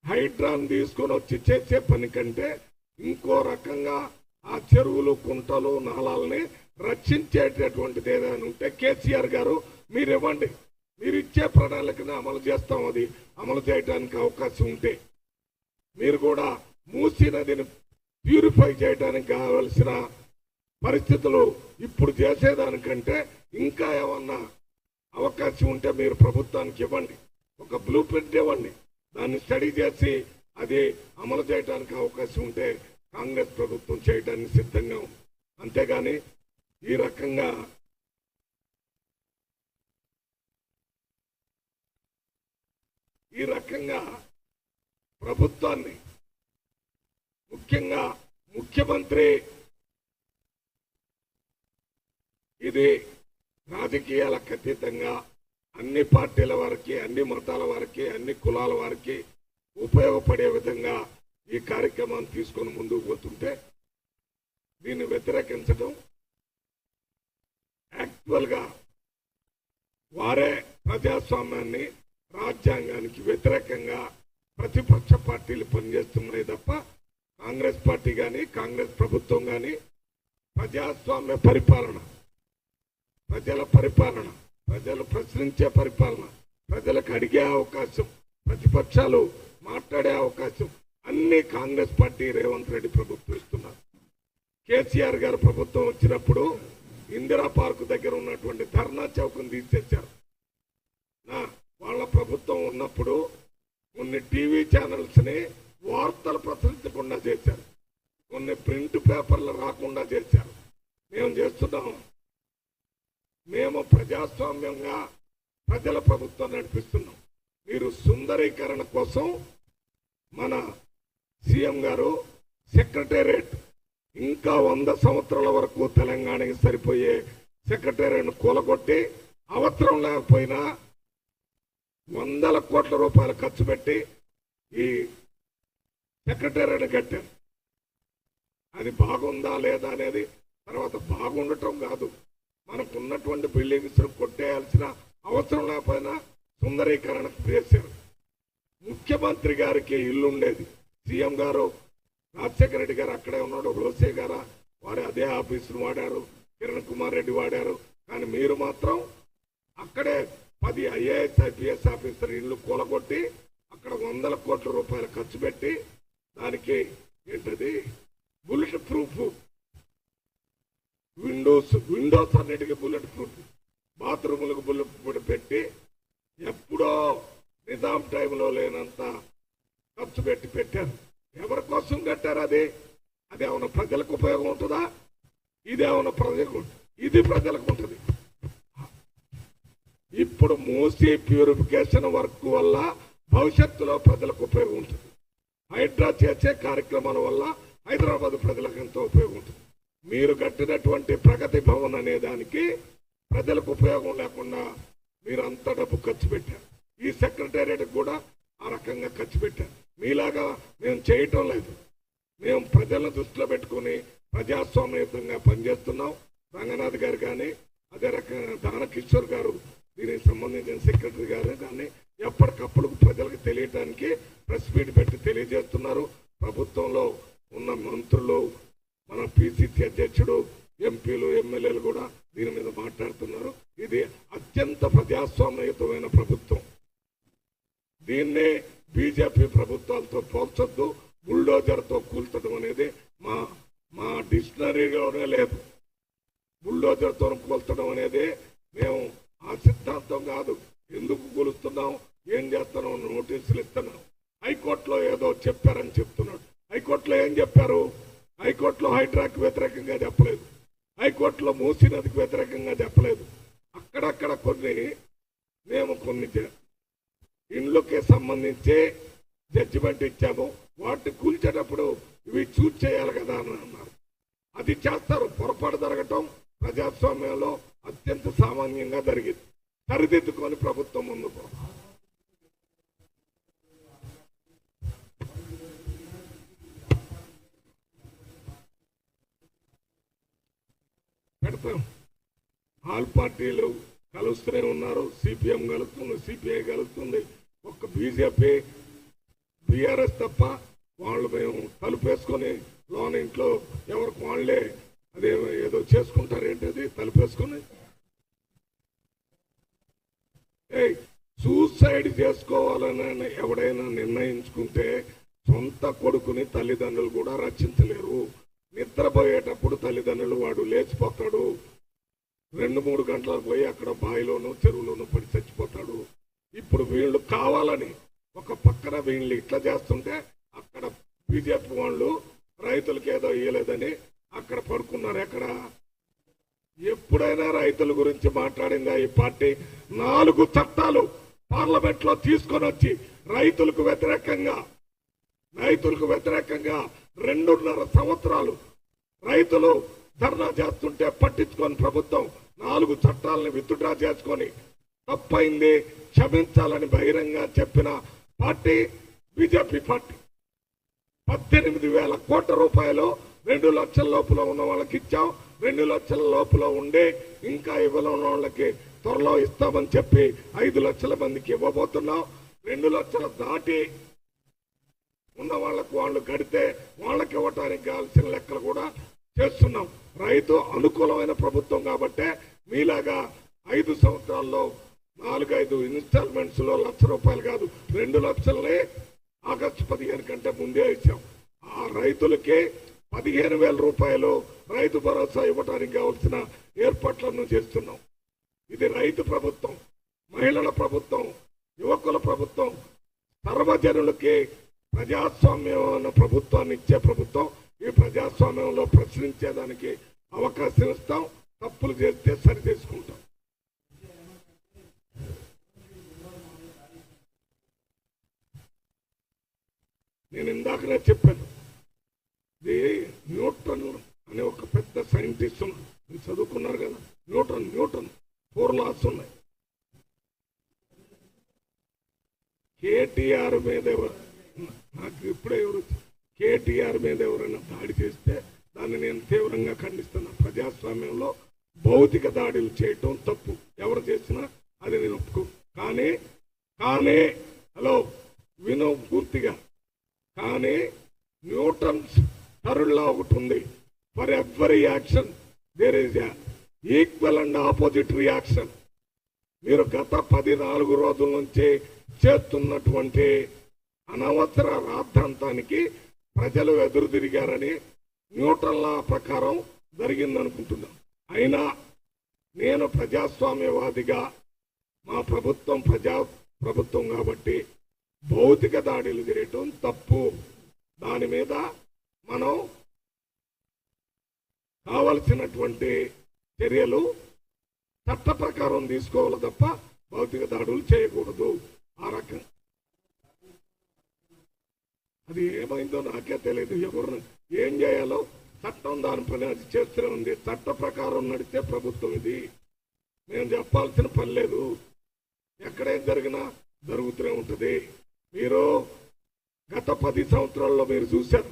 హైడ్రాన్ తీసుకొని వచ్చి చేసే పని కంటే ఇంకో రకంగా ఆ చెరువులు, కుంటలు, నాళాలని రక్షించేటటువంటిది ఏదైనా ఉంటే కేసీఆర్ గారు మీరు ఇవ్వండి. మీరు ఇచ్చే ప్రణాళికను అమలు చేస్తాం. అది అమలు చేయడానికి అవకాశం ఉంటే మీరు కూడా మూసీ నదిని ప్యూరిఫై చేయడానికి కావలసిన పరిస్థితులు ఇప్పుడు చేసేదానికంటే ఇంకా ఏమన్నా అవకాశం ఉంటే మీరు ప్రభుత్వానికి ఇవ్వండి. ఒక బ్లూ ప్రింట్ ఇవ్వండి. దాన్ని స్టడీ చేసి అది అమలు చేయడానికి అవకాశం ఉంటే కాంగ్రెస్ ప్రభుత్వం చేయడానికి సిద్ధంగా ఉంది. అంతేగాని ఈ రకంగా ప్రభుత్వాన్ని, ముఖ్యంగా ముఖ్యమంత్రి ఇది రాజకీయాలకు అతీతంగా అన్ని పార్టీల వారికి, అన్ని మతాల వారికి, అన్ని కులాల వారికి ఉపయోగపడే విధంగా ఈ కార్యక్రమాన్ని తీసుకొని ముందుకు పోతుంటే దీన్ని వ్యతిరేకించడం యాక్చువల్ గా వారే ప్రజాస్వామ్యాన్ని, రాజ్యాంగానికి వ్యతిరేకంగా ప్రతిపక్ష పార్టీలు పనిచేస్తున్నాయి తప్ప కాంగ్రెస్ పార్టీ కానీ, కాంగ్రెస్ ప్రభుత్వం కానీ ప్రజాస్వామ్య పరిపాలన, ప్రజల పరిపాలన, ప్రజలు ప్రశ్నించే పరిపాలన, ప్రజలకు అడిగే అవకాశం, ప్రతిపక్షాలు మాట్లాడే అవకాశం అన్ని కాంగ్రెస్ పార్టీ, రేవంత్ రెడ్డి ప్రభుత్వం ఇస్తున్నారు. కేసీఆర్ గారు ప్రభుత్వం వచ్చినప్పుడు ఇందిరా పార్క్ దగ్గర ఉన్నటువంటి ధర్నా చౌకను తీసేశారు. వాళ్ళ ప్రభుత్వం ఉన్నప్పుడు కొన్ని టీవీ ఛానల్స్ ని వార్తలు ప్రచురించకుండా చేశారు, కొన్ని ప్రింట్ పేపర్లు రాకుండా చేశారు. మేము చేస్తున్నాం. మేము ప్రజాస్వామ్యంగా ప్రజల ప్రభుత్వం నడిపిస్తున్నాం. మీరు సుందరీకరణ కోసం మన సీఎం గారు సెక్రటేరియట్ ఇంకా 100 సంవత్సరాల వరకు తెలంగాణకి సరిపోయే సెక్రటేరియట్ కూలగొట్టి అవసరం లేకపోయినా వందల కోట్ల రూపాయలు ఖర్చు పెట్టి ఈ సెక్రటేరియట్ కట్టారు. అది బాగుందా లేదా అనేది తర్వాత బాగుండటం కాదు, మనకున్నటువంటి బిల్డింగ్స్ కొట్టేయాల్సిన అవసరం లేకపోయినా సుందరీకరణ చేశారు. ముఖ్యమంత్రి గారికి ఇల్లు ఉండేది, సీఎం గారు రాజశేఖర రెడ్డి గారు అక్కడే ఉన్నాడు, రోసే గారు వారు అదే ఆఫీసును వాడారు, కిరణ్ కుమార్ రెడ్డి వాడారు. కానీ మీరు మాత్రం అక్కడే 10 IAS IPS ఆఫీసర్ ఇల్లు కూలగొట్టి అక్కడ వందల కోట్ల రూపాయలు ఖర్చు పెట్టి దానికి ఏంటది బుల్లెట్ ప్రూఫ్ విండోస్ అన్నిటికీ బుల్లెట్ ప్రూఫ్, బాత్రూములకు బుల్లెట్ ప్రూఫ్ పెట్టి ఎప్పుడో నిజాం టైంలో లేనంత ఖర్చు పెట్టి పెట్టారు. ఎవరి కోసం కట్టారు? అది ఏమైనా ప్రజలకు ఉపయోగం ఉంటుందా? ఇదేమన్నా ప్రజలకు? ఇది ప్రజలకు ఉంటుంది. ఇప్పుడు మూసీ ప్యూరిఫికేషన్ వర్క్ వల్ల భవిష్యత్తులో ప్రజలకు ఉపయోగం ఉంటుంది. హైడ్రా చేసే కార్యక్రమాల వల్ల హైదరాబాద్ ప్రజలకు ఎంతో ఉపయోగం ఉంటుంది. మీరు కట్టినటువంటి ప్రగతి భవన్ అనే దానికి ప్రజలకు ఉపయోగం లేకుండా మీరు అంత డబ్బు ఖర్చు పెట్టారు. ఈ సెక్రటేరియట్ కూడా ఆ రకంగా ఖర్చు పెట్టారు. మీలాగా మేము చేయటం లేదు, మేము ప్రజలను దృష్టిలో పెట్టుకుని ప్రజాస్వామ్యయుతంగా పనిచేస్తున్నాం. రంగనాథ్ గారు కానీ అదే రకంగా దానకిషోర్ గారు దీనికి సంబంధించిన సెక్రటరీ గారు కానీ ఎప్పటికప్పుడు ప్రజలకు తెలియటానికి ప్రెస్ మీట్ పెట్టి తెలియజేస్తున్నారు. ప్రభుత్వంలో ఉన్న మంత్రులు, మన PCC అధ్యక్షుడు, ఎంపీలు, ఎమ్మెల్యేలు కూడా దీని మీద మాట్లాడుతున్నారు. ఇది అత్యంత ప్రజాస్వామ్యయుతమైన ప్రభుత్వం. దీన్నే బీజేపీ ప్రభుత్వాలతో పోల్చొద్దు. బుల్డోజర్తో కూల్చడం అనేది మా డిక్షనరీలోనే లేదు. బుల్డోజర్తో కూల్చడం అనేది మేము ఆ సిద్ధాంతం కాదు. ఎందుకు కూలుస్తున్నాం, ఏం చేస్తున్నాం, నోటీసులు ఇస్తున్నాం. హైకోర్టులో ఏదో చెప్పారని చెప్తున్నాడు. హైకోర్టులో ఏం చెప్పారు? హైకోర్టులో హైడ్రాకి వ్యతిరేకంగా చెప్పలేదు, హైకోర్టులో మూసీ నదికి వ్యతిరేకంగా చెప్పలేదు. అక్కడక్కడ మేము కొన్ని ఇండ్లకి సంబంధించి జడ్జిమెంట్ ఇచ్చాము, వాటిని కూల్చేటప్పుడు ఇవి చూస్ చేయాలి కదా అని అన్నారు. అది చేస్తారు. పొరపాటు జరగటం ప్రజాస్వామ్యంలో అత్యంత సామాన్యంగా జరిగింది. సరిదిద్దుకొని ప్రభుత్వం ముందుకు పెడతాం. ఆల్ పార్టీలు కలుస్తూనే ఉన్నారు. CPM కలుస్తుంది, CPI కలుస్తుంది. ఒక్క బీజేపీ, BRS తప్ప వాళ్ళు మేము తలుపేసుకొని లోన ఇంట్లో ఎవరికి వాళ్ళే అదే ఏదో చేసుకుంటారు. ఏంటది తలుపేసుకొని సూసైడ్ చేసుకోవాలని ఎవడైనా నిర్ణయించుకుంటే సొంత కొడుకుని తల్లిదండ్రులు కూడా రక్షించలేరు. నిద్రపోయేటప్పుడు తల్లిదండ్రులు వాడు లేచిపోతాడు, 2-3 గంటలకు పోయి అక్కడ బావిలోనూ చెరువులోనూ పడి చచ్చిపోతాడు. ఇప్పుడు వీళ్ళు కావాలని ఒక పక్కన వీళ్ళు ఇట్లా చేస్తుంటే అక్కడ బీజేపీ వాళ్ళు రైతులకు ఏదో ఇయ్యలేదని అక్కడ పడుకున్నారు. ఎక్కడ ఎప్పుడైనా రైతుల గురించి మాట్లాడిందా ఈ పార్టీ? 4 చట్టాలు పార్లమెంట్ లో తీసుకొని వచ్చి రైతులకు వ్యతిరేకంగా 2.5 సంవత్సరాలు రైతులు ధర్నా చేస్తుంటే పట్టించుకొని ప్రభుత్వం 4 చట్టాలను విత్డ్రా చేసుకొని తప్పైంది క్షమించాలని బహిరంగ చెప్పిన పార్టీ బీజేపీ పార్టీ. 18,000 కోట్ల రూపాయలు 2 లక్షల లోపల ఉన్న వాళ్ళకి ఇచ్చాం. 2 లక్షల లోపల ఉండే ఇంకా ఇవ్వలేని వాళ్ళకి త్వరలో ఇస్తామని చెప్పి 5 లక్షల మందికి ఇవ్వబోతున్నాం. 2 లక్షలు దాటి ఉన్న వాళ్ళకు వాళ్ళు గడితే వాళ్ళకి ఇవ్వటానికి కావాల్సిన లెక్కలు కూడా చేస్తున్నాం. రైతు అనుకూలమైన ప్రభుత్వం కాబట్టే మీలాగా 5 సంవత్సరాల్లో 4-5 ఇన్స్టాల్మెంట్స్ లో ₹1,00,000 కాదు 2 లక్షలనే ఆగస్టు 15 కంటే ముందే ఇచ్చాం. ఆ రైతులకి 15,000 రూపాయలు రైతు భరోసా ఇవ్వడానికి కావాల్సిన ఏర్పాట్లను చేస్తున్నాం. ఇది రైతు ప్రభుత్వం, మహిళల ప్రభుత్వం, యువకుల ప్రభుత్వం, సర్వజనులకి ప్రజాస్వామ్యమైన ప్రభుత్వాన్ని ఇచ్చే ప్రభుత్వం. ఈ ప్రజాస్వామ్యంలో ప్రశ్నించేదానికి అవకాశం ఇస్తాం. తప్పులు చేస్తే సరి చేసుకుంటాం. నేను ఇందాకనే చెప్పాను, ఇది న్యూటన్ అనే ఒక పెద్ద సైంటిస్ట్ ఉన్నాడు. మీరు చదువుకున్నారు కదా, న్యూటన్ 4 లాస్ ఉన్నాయి. కేటీఆర్ మీద నాకు ఇప్పుడే కేటీఆర్ మీద ఎవరైనా దాడి చేస్తే దాన్ని నేను తీవ్రంగా ఖండిస్తున్నా. ప్రజాస్వామ్యంలో భౌతిక దాడులు చేయటం తప్పు, ఎవరు చేసినా అది నేను ఒప్పుకో. కానీ కానీ హలో విను పూర్తిగా. కానీ న్యూటన్స్ టరుల్లా ఒకటి ఉంది. For every action there is equal and opposite reaction. మీరు గత 14 రోజుల నుంచి చేస్తున్నటువంటి అనవసర రాద్ధాంతానికి ప్రజలు ఎదురు తిరిగారని న్యూటన్ లా ప్రకారం జరిగిందనుకుంటున్నాం. అయినా నేను ప్రజాస్వామ్యవాదిగా మా ప్రభుత్వం ప్రభుత్వం కాబట్టి భౌతిక దాడులు చేయటం తప్పు. దాని మీద మనం కావలసినటువంటి చర్యలు చట్ట ప్రకారం తీసుకోవాలి తప్ప భౌతిక దాడులు చేయకూడదు. ఆ రకం అది ఏమైందో నాకే తెలియదు. ఎవరు ఏం చేయాలో చట్టం దాని పని అది చేస్తూనే ఉంది. చట్ట ప్రకారం నడిచే ప్రభుత్వం ఇది. మేము చెప్పాల్సిన పని లేదు. ఎక్కడేం జరిగినా జరుగుతూనే ఉంటుంది. మీరు గత 10 సంవత్సరాల్లో మీరు చూశారు.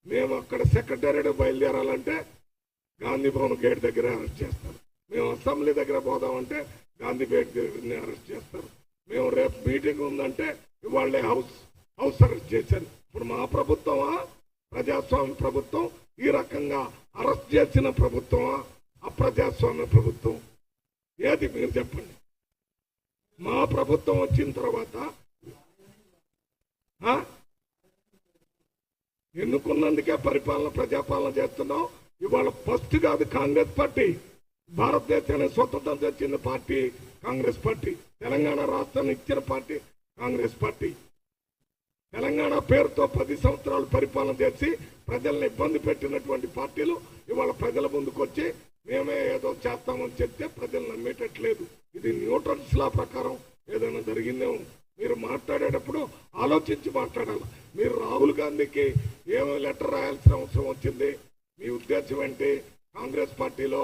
మేము అక్కడ సెక్రటేరియట్ బయలుదేరాలంటే గాంధీ భవన్ గేట్ దగ్గర అరెస్ట్ చేస్తారు. మేము అసెంబ్లీ దగ్గర పోదామంటే గాంధీ గేట్ దగ్గర అరెస్ట్ చేస్తారు. మేము రేపు మీటింగ్ ఉందంటే ఇవాళ్ళే హౌస్ అరెస్ట్ చేశారు. ఇప్పుడు మా ప్రభుత్వమా ప్రజాస్వామ్య ప్రభుత్వం? ఈ రకంగా అరెస్ట్ చేసిన ప్రభుత్వమా అప్రజాస్వామ్య ప్రభుత్వం? ఏది మీరు చెప్పండి. మా ప్రభుత్వం వచ్చిన తర్వాత ఎన్నుకున్నందుకే ప్రజాపాలన చేస్తున్నాం. ఇవాళ ఫస్ట్ కాదు కాంగ్రెస్ పార్టీ. భారతదేశానికి స్వతంత్రం తెచ్చిన పార్టీ కాంగ్రెస్ పార్టీ. తెలంగాణ రాష్ట్రాన్ని ఇచ్చిన పార్టీ కాంగ్రెస్ పార్టీ. తెలంగాణ పేరుతో 10 సంవత్సరాలు పరిపాలన చేసి ప్రజల్ని ఇబ్బంది పెట్టినటువంటి పార్టీలు ఇవాళ ప్రజల ముందుకు వచ్చి మేమే ఏదో చేస్తామని చెప్తే ప్రజలు నమ్మేటట్లేదు. ఇది న్యూటన్స్ లా ప్రకారం ఏదైనా జరిగిందేమో. మీరు మాట్లాడేటప్పుడు ఆలోచించి మాట్లాడాలి. మీరు రాహుల్ గాంధీకి ఏమో లెటర్ రాయాల్సిన అవసరం వచ్చింది? మీ ఉద్దేశం ఏంటి? కాంగ్రెస్ పార్టీలో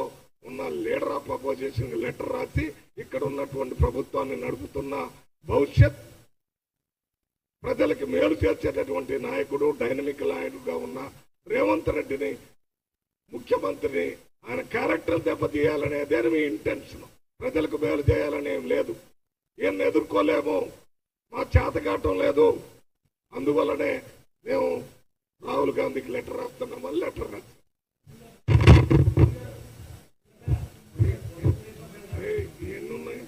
ఉన్న లీడర్ ఆఫ్ అపోజిషన్ లెటర్ రాసి ఇక్కడ ఉన్నటువంటి ప్రభుత్వాన్ని నడుపుతున్న భవిష్యత్ ప్రజలకు మేలు చేర్చేటటువంటి నాయకుడు, డైనమిక్ నాయకుడుగా ఉన్న రేవంత్ రెడ్డిని ముఖ్యమంత్రిని ఆయన క్యారెక్టర్ దెబ్బతీయాలనేదే మీ ఇంటెన్షన్. ప్రజలకు మేలు చేయాలని ఏం లేదు. ఈయన ఎదుర్కోలేము, మా చేతకాటం లేదు. అందువల్లనే మేము రాహుల్ గాంధీకి లెటర్ రాస్తున్నామని లెటర్ రాస్తాం. ఎన్నున్నాయి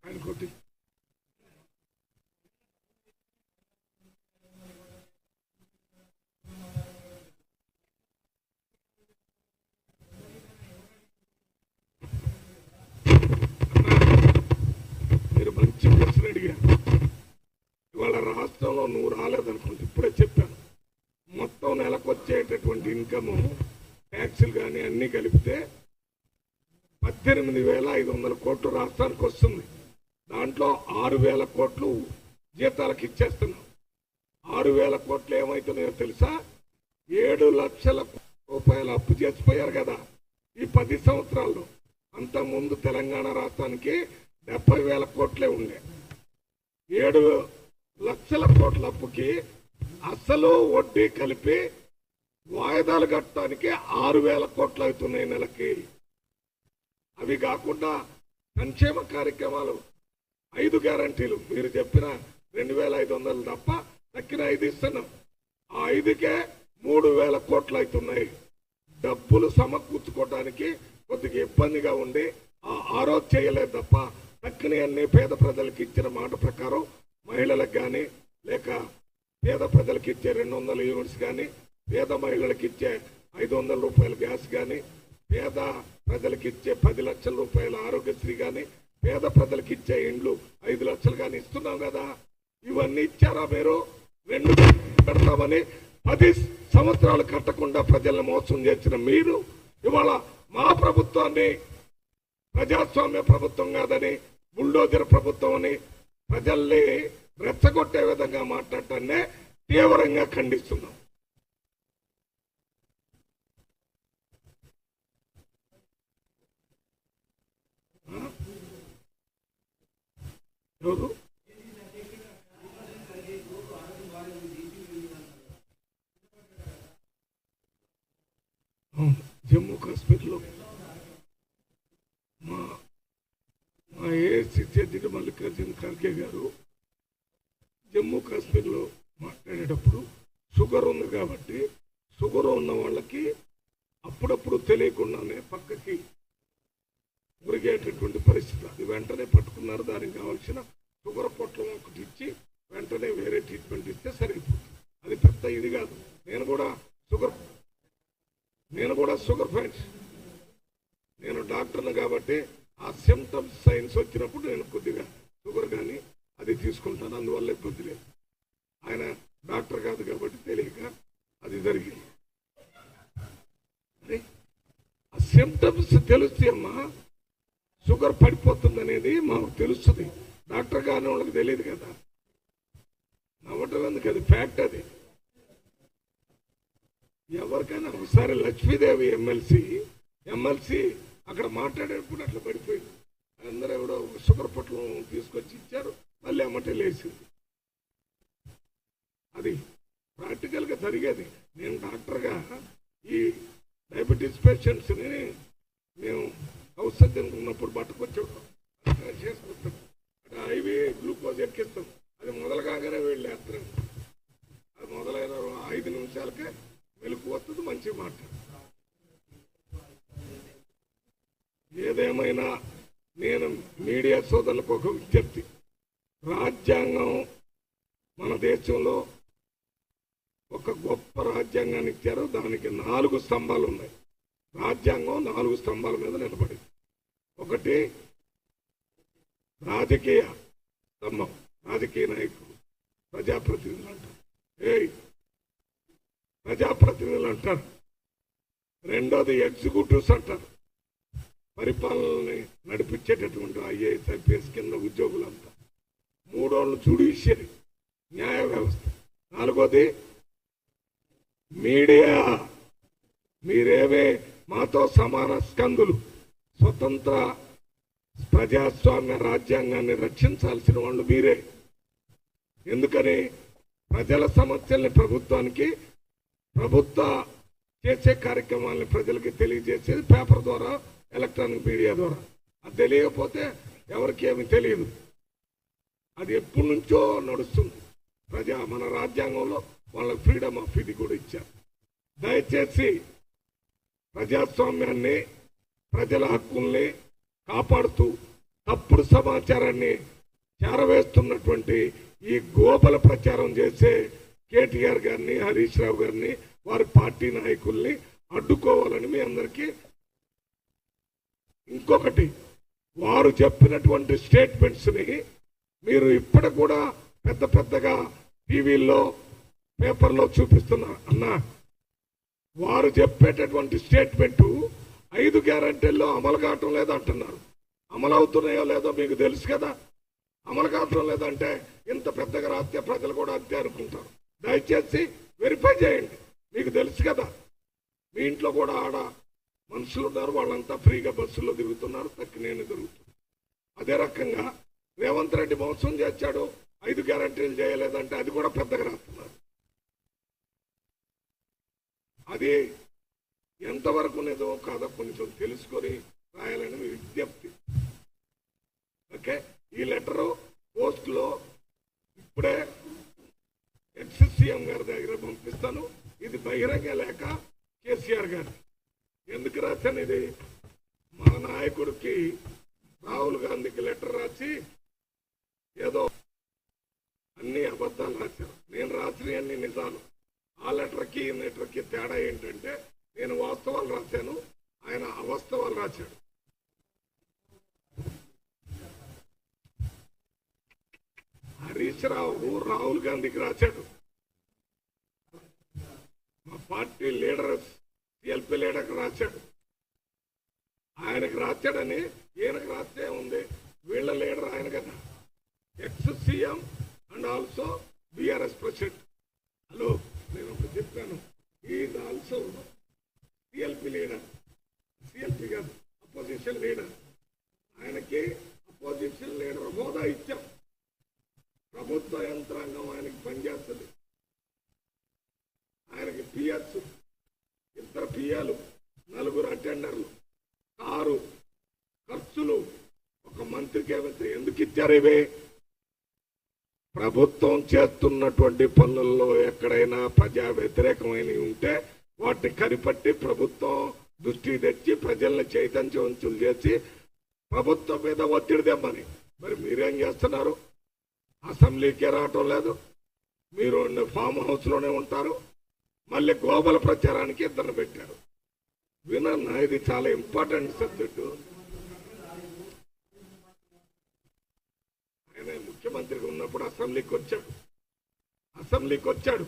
ఆయన కొట్టి మీరు మంచి ప్రశ్న అడిగారు. ఇవాళ రాష్ట్రంలో నువ్వు రాలేదనుకుంటే ఇప్పుడే చెప్పాను. మొత్తం నెలకొచ్చేటటువంటి ఇన్కమ్ ట్యాక్సులు కానీ అన్ని కలిపితే 18,500 కోట్లు రాష్ట్రానికి వస్తుంది. దాంట్లో 6,000 కోట్లు జీతాలకు ఇచ్చేస్తున్నాం. 6,000 కోట్లు ఏమవుతున్నాయో తెలుసా? 7 లక్షల రూపాయలు అప్పు చేసిపోయారు కదా ఈ 10 సంవత్సరాల్లో. అంత ముందు తెలంగాణ రాష్ట్రానికి 70,000 కోట్లే ఉండే. 7 లక్షల కోట్ల అప్పుకి అసలు వడ్డీ కలిపి వాయిదాలు కట్టడానికి 6,000 కోట్లు అవుతున్నాయి నెలకి. అవి కాకుండా సంక్షేమ కార్యక్రమాలు 5 గ్యారంటీలు మీరు చెప్పిన 2,500 తప్ప తక్కిన 5 ఇస్తున్నాం. ఆ 5కే 3,000 కోట్లు అవుతున్నాయి. డబ్బులు సమకూర్చుకోవడానికి కొద్దిగా ఇబ్బందిగా ఉండి ఆ రోజు చేయలేదు తప్ప తక్కిన అన్ని పేద ప్రజలకు ఇచ్చిన మాట ప్రకారం మహిళలకు కానీ లేక పేద ప్రజలకు ఇచ్చే 200 యూనిట్స్ కానీ, పేద మహిళలకు ఇచ్చే 500 రూపాయల గ్యాస్ కానీ, పేద ప్రజలకు ఇచ్చే 10 లక్షల రూపాయల ఆరోగ్యశ్రీ కానీ, పేద ప్రజలకు ఇచ్చే ఇండ్లు 5 లక్షలు కానీ ఇస్తున్నాం కదా. ఇవన్నీ ఇచ్చారా మీరు? 2 పెడతామని 10 సంవత్సరాలు కట్టకుండా ప్రజలను మోసం చేసిన మీరు ఇవాళ మా ప్రభుత్వాన్ని ప్రజాస్వామ్య ప్రభుత్వం కాదని బుల్డోజర్ ప్రభుత్వం అని ప్రజల్ని రెచ్చగొట్టే విధంగా మాట్లాడటాన్నే తీవ్రంగా ఖండిస్తున్నాం. ఎవరు జమ్మూ కాశ్మీర్లో మా ఏఐసిసి అధ్యక్షుడు మల్లికార్జున ఖర్గే గారు జమ్మూ కాశ్మీర్లో మాట్లాడేటప్పుడు షుగర్ ఉంది కాబట్టి షుగర్ ఉన్న వాళ్ళకి అప్పుడప్పుడు తెలియకుండానే పక్కకి ఉరిగేటటువంటి పరిస్థితి. అది వెంటనే పట్టుకున్నారు. దానికి కావాల్సిన షుగర్ పొట్లం ఒకటి ఇచ్చి వెంటనే వేరే ట్రీట్మెంట్ ఇస్తే సరిపోతుంది. అది పెద్ద ఇది కాదు. నేను కూడా షుగర్ ఫ్యాన్స్. నేను డాక్టర్ను కాబట్టి ఆ సిమ్టమ్స్ సైన్స్ వచ్చినప్పుడు నేను కొద్దిగా షుగర్ కానీ అది తీసుకుంటాను. అందువల్ల ఇబ్బంది లేదు. ఆయన డాక్టర్ కాదు కాబట్టి తెలియక అది జరిగింది. ఆ సిమ్టమ్స్ తెలుస్తే అమ్మా షుగర్ పడిపోతుంది అనేది మాకు తెలుస్తుంది. డాక్టర్ గారిని వాళ్ళకి తెలియదు కదా. నవ్వటం ఎందుకు, అది ఫ్యాక్ట్. అది ఎవరికైనా ఒకసారి లక్ష్మీదేవి ఎమ్మెల్సీ అక్కడ మాట్లాడేటప్పుడు అట్లా పడిపోయింది. అందరూ ఎవడో షుగర్ పొట్లం తీసుకొచ్చి ఇచ్చారు, మళ్ళీ అమ్మటే లేచింది. అది ప్రాక్టికల్గా జరిగేది. నేను డాక్టర్గా ఈ డయాబెటీస్ పేషెంట్స్ని మేము హౌస్ సర్జన్ ఉన్నప్పుడు పట్టుకొచ్చాడు చేసుకుంటాం. ఐవి గ్లూకోజ్ ఎక్కిస్తాం. అది మొదలు కాగానే వీళ్ళు వేస్తారు. అది మొదలైన 5 నిమిషాలకే మెలకు వస్తుంది. మంచి మాట. ఏదేమైనా నేను మీడియా సోదరులకు ఒక విజ్ఞప్తి. రాజ్యాంగం మన దేశంలో ఒక గొప్ప రాజ్యాంగాన్ని ఇచ్చారు. దానికి 4 స్తంభాలు ఉన్నాయి. రాజ్యాంగం 4 స్తంభాల మీద నిలబడింది. ఒకటి రాజకీయ స్తంభం, రాజకీయ నాయకులు, ప్రజాప్రతినిధులు అంటారు. ప్రజాప్రతినిధులు అంటారు. రెండోది ఎగ్జిక్యూటివ్స్ అంటారు. పరిపాలనని నడిపించేటటువంటి ఐఏఎస్ ఐపీఎస్ కింద ఉద్యోగులంతా. మూడోళ్ళు జ్యుడిషియరీ, న్యాయ వ్యవస్థ. నాలుగోది మీడియా. మీరేమే మాతో సమాన స్కందులు. స్వతంత్ర ప్రజాస్వామ్య రాజ్యాంగాన్ని రక్షించాల్సిన వాళ్ళు మీరే. ఎందుకని ప్రజల సమస్యల్ని ప్రభుత్వ చేసే కార్యక్రమాలని ప్రజలకి తెలియజేసేది పేపర్ ద్వారా, ఎలక్ట్రానిక్ మీడియా ద్వారా. అది తెలియకపోతే ఎవరికి ఏమి తెలియదు. అది ఎప్పటి నుంచో నడుస్తుంది. మన రాజ్యాంగంలో వాళ్ళకి ఫ్రీడమ్ ఆఫ్ ఇది కూడా ఇచ్చారు. దయచేసి ప్రజాస్వామ్యాన్ని, ప్రజల హక్కుల్ని కాపాడుతూ తప్పుడు సమాచారాన్ని చేరవేస్తున్నటువంటి ఈ గోబల ప్రచారం చేసే కేటీఆర్ గారిని, హరీష్ రావు గారిని, వారి పార్టీ నాయకుల్ని అడ్డుకోవాలని మీ అందరికీ. ఇంకొకటి, వారు చెప్పినటువంటి స్టేట్మెంట్స్ ని మీరు ఇప్పటికి కూడా పెద్దగా టీవీల్లో, పేపర్లో చూపిస్తున్నారు. అన్నా, వారు చెప్పేటటువంటి స్టేట్మెంటు 5 గ్యారంటీల్లో అమలు కావటం లేదంటున్నారు. అమలు అవుతున్నాయో లేదో మీకు తెలుసు కదా. అమలు కావటం లేదంటే ఇంత పెద్దగా రాస్తే ప్రజలు కూడా అంతే అనుకుంటారు. దయచేసి వెరిఫై చేయండి. మీకు తెలుసు కదా. మీ ఇంట్లో కూడా ఆడ మనుషులు ఉన్నారు, వాళ్ళంతా ఫ్రీగా బస్సుల్లో తిరుగుతున్నారు, తక్కినేని తిరుగుతున్నారు. అదే రకంగా రేవంత్ రెడ్డి మోసం చేశాడు, 5 గ్యారంటీలు చేయలేదంటే అది కూడా పెద్దగా రాస్తున్నారు. అది ఎంతవరకు నిజమో కాదో కొంచెం తెలుసుకొని రాయాలని మీ విజ్ఞప్తి. ఓకే, ఈ లెటరు పోస్ట్లో ఇప్పుడే ఎక్స్-సీఎం గారి దగ్గర పంపిస్తాను. ఇది బహిరంగ లేఖ కేసీఆర్ గారు. ఎందుకు రాశాను ఇది? మా నాయకుడికి రాహుల్ గాంధీకి లెటర్ రాసి ఏదో అన్ని అబద్ధాలు రాశారు. నేను రాసిన అన్ని నిజాలు. ఆ లెటర్కి ఈ లెటర్కి తేడా ఏంటంటే నేను వాస్తవాలు రాశాను, ఆయన అవాస్తవాలు రాశాడు. హరీష్ రావు రాహుల్ గాంధీకి రాశాడు. మా పార్టీ లీడర్ సిఎల్పి లీడర్కి రాశాడు. ఆయనకు రాశాడని ఈయనకు రాస్తే ఉంది. వీళ్ళ లీడర్ ఆయన కదా, X-CM and also BRS president. Hello, నేను ఒకటి చెప్పాను. Is also CLP leader. CLP కాదు, అపోజిషన్ లీడర్. ఆయనకి అపోజిషన్ లీడర్ హోదా ఇచ్చాం. ప్రభుత్వ యంత్రాంగం ఆయనకి పనిచేస్తుంది. ఆయనకి పిఎస్, ఇద్దరు పిఏలు, 4 అటెండర్లు, కారు, ఖర్చులు, ఒక మంత్రికి ఎందుకు ఇచ్చారు ఇవి? ప్రభుత్వం చేస్తున్నటువంటి పనుల్లో ఎక్కడైనా ప్రజా వ్యతిరేకమైనవి ఉంటే వాటిని కనిపట్టి ప్రభుత్వం దృష్టి తెచ్చి ప్రజల్ని చైతన్యవంతులు చేసి ప్రభుత్వం మీద ఒత్తిడి తెమ్మని. మరి మీరేం చేస్తున్నారు? అసెంబ్లీకే రావటం లేదు, మీరు ఫామ్ హౌస్ లోనే ఉంటారు. మళ్ళీ గ్లోబల్ ప్రచారానికి ఇద్దరు పెట్టారు. వినన్నా, ఇది చాలా ఇంపార్టెంట్ సబ్జెక్టు. ఆయన ముఖ్యమంత్రిగా ఉన్నప్పుడు అసెంబ్లీకి వచ్చాడు.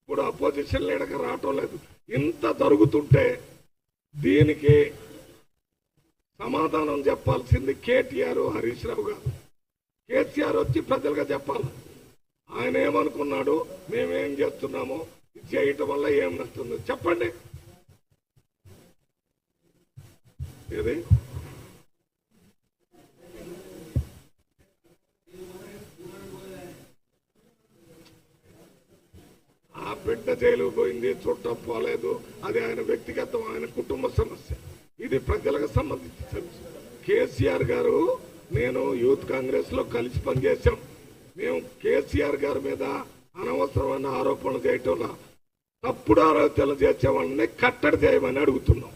ఇప్పుడు అపోజిషన్ లీడర్గా రావటం లేదు. ఇంత జరుగుతుంటే దీనికి సమాధానం చెప్పాల్సింది కేటీఆర్, హరీష్ రావు గారు. కేసీఆర్ వచ్చి ప్రజలుగా చెప్పాలి. ఆయన ఏమనుకున్నాడు, మేమేం చేస్తున్నామో ఇది చేయటం వల్ల ఏం నచ్చుతుందో చెప్పండి. ఏది ఆ బిడ్డ జైలు పోయింది, చుట్టం పోలేదు, అది ఆయన వ్యక్తిగతం, ఆయన కుటుంబ సమస్య. ఇది ప్రజలకు సంబంధించి సమస్య. కేసీఆర్ గారు, నేను యూత్ కాంగ్రెస్ లో కలిసి పనిచేశాం. మేము కేసీఆర్ గారి మీద అనవసరమైన ఆరోపణలు చేయటంలో తప్పుడు ఆరోపణలు చేసే వాళ్ళని కట్టడి చేయమని అడుగుతున్నాం.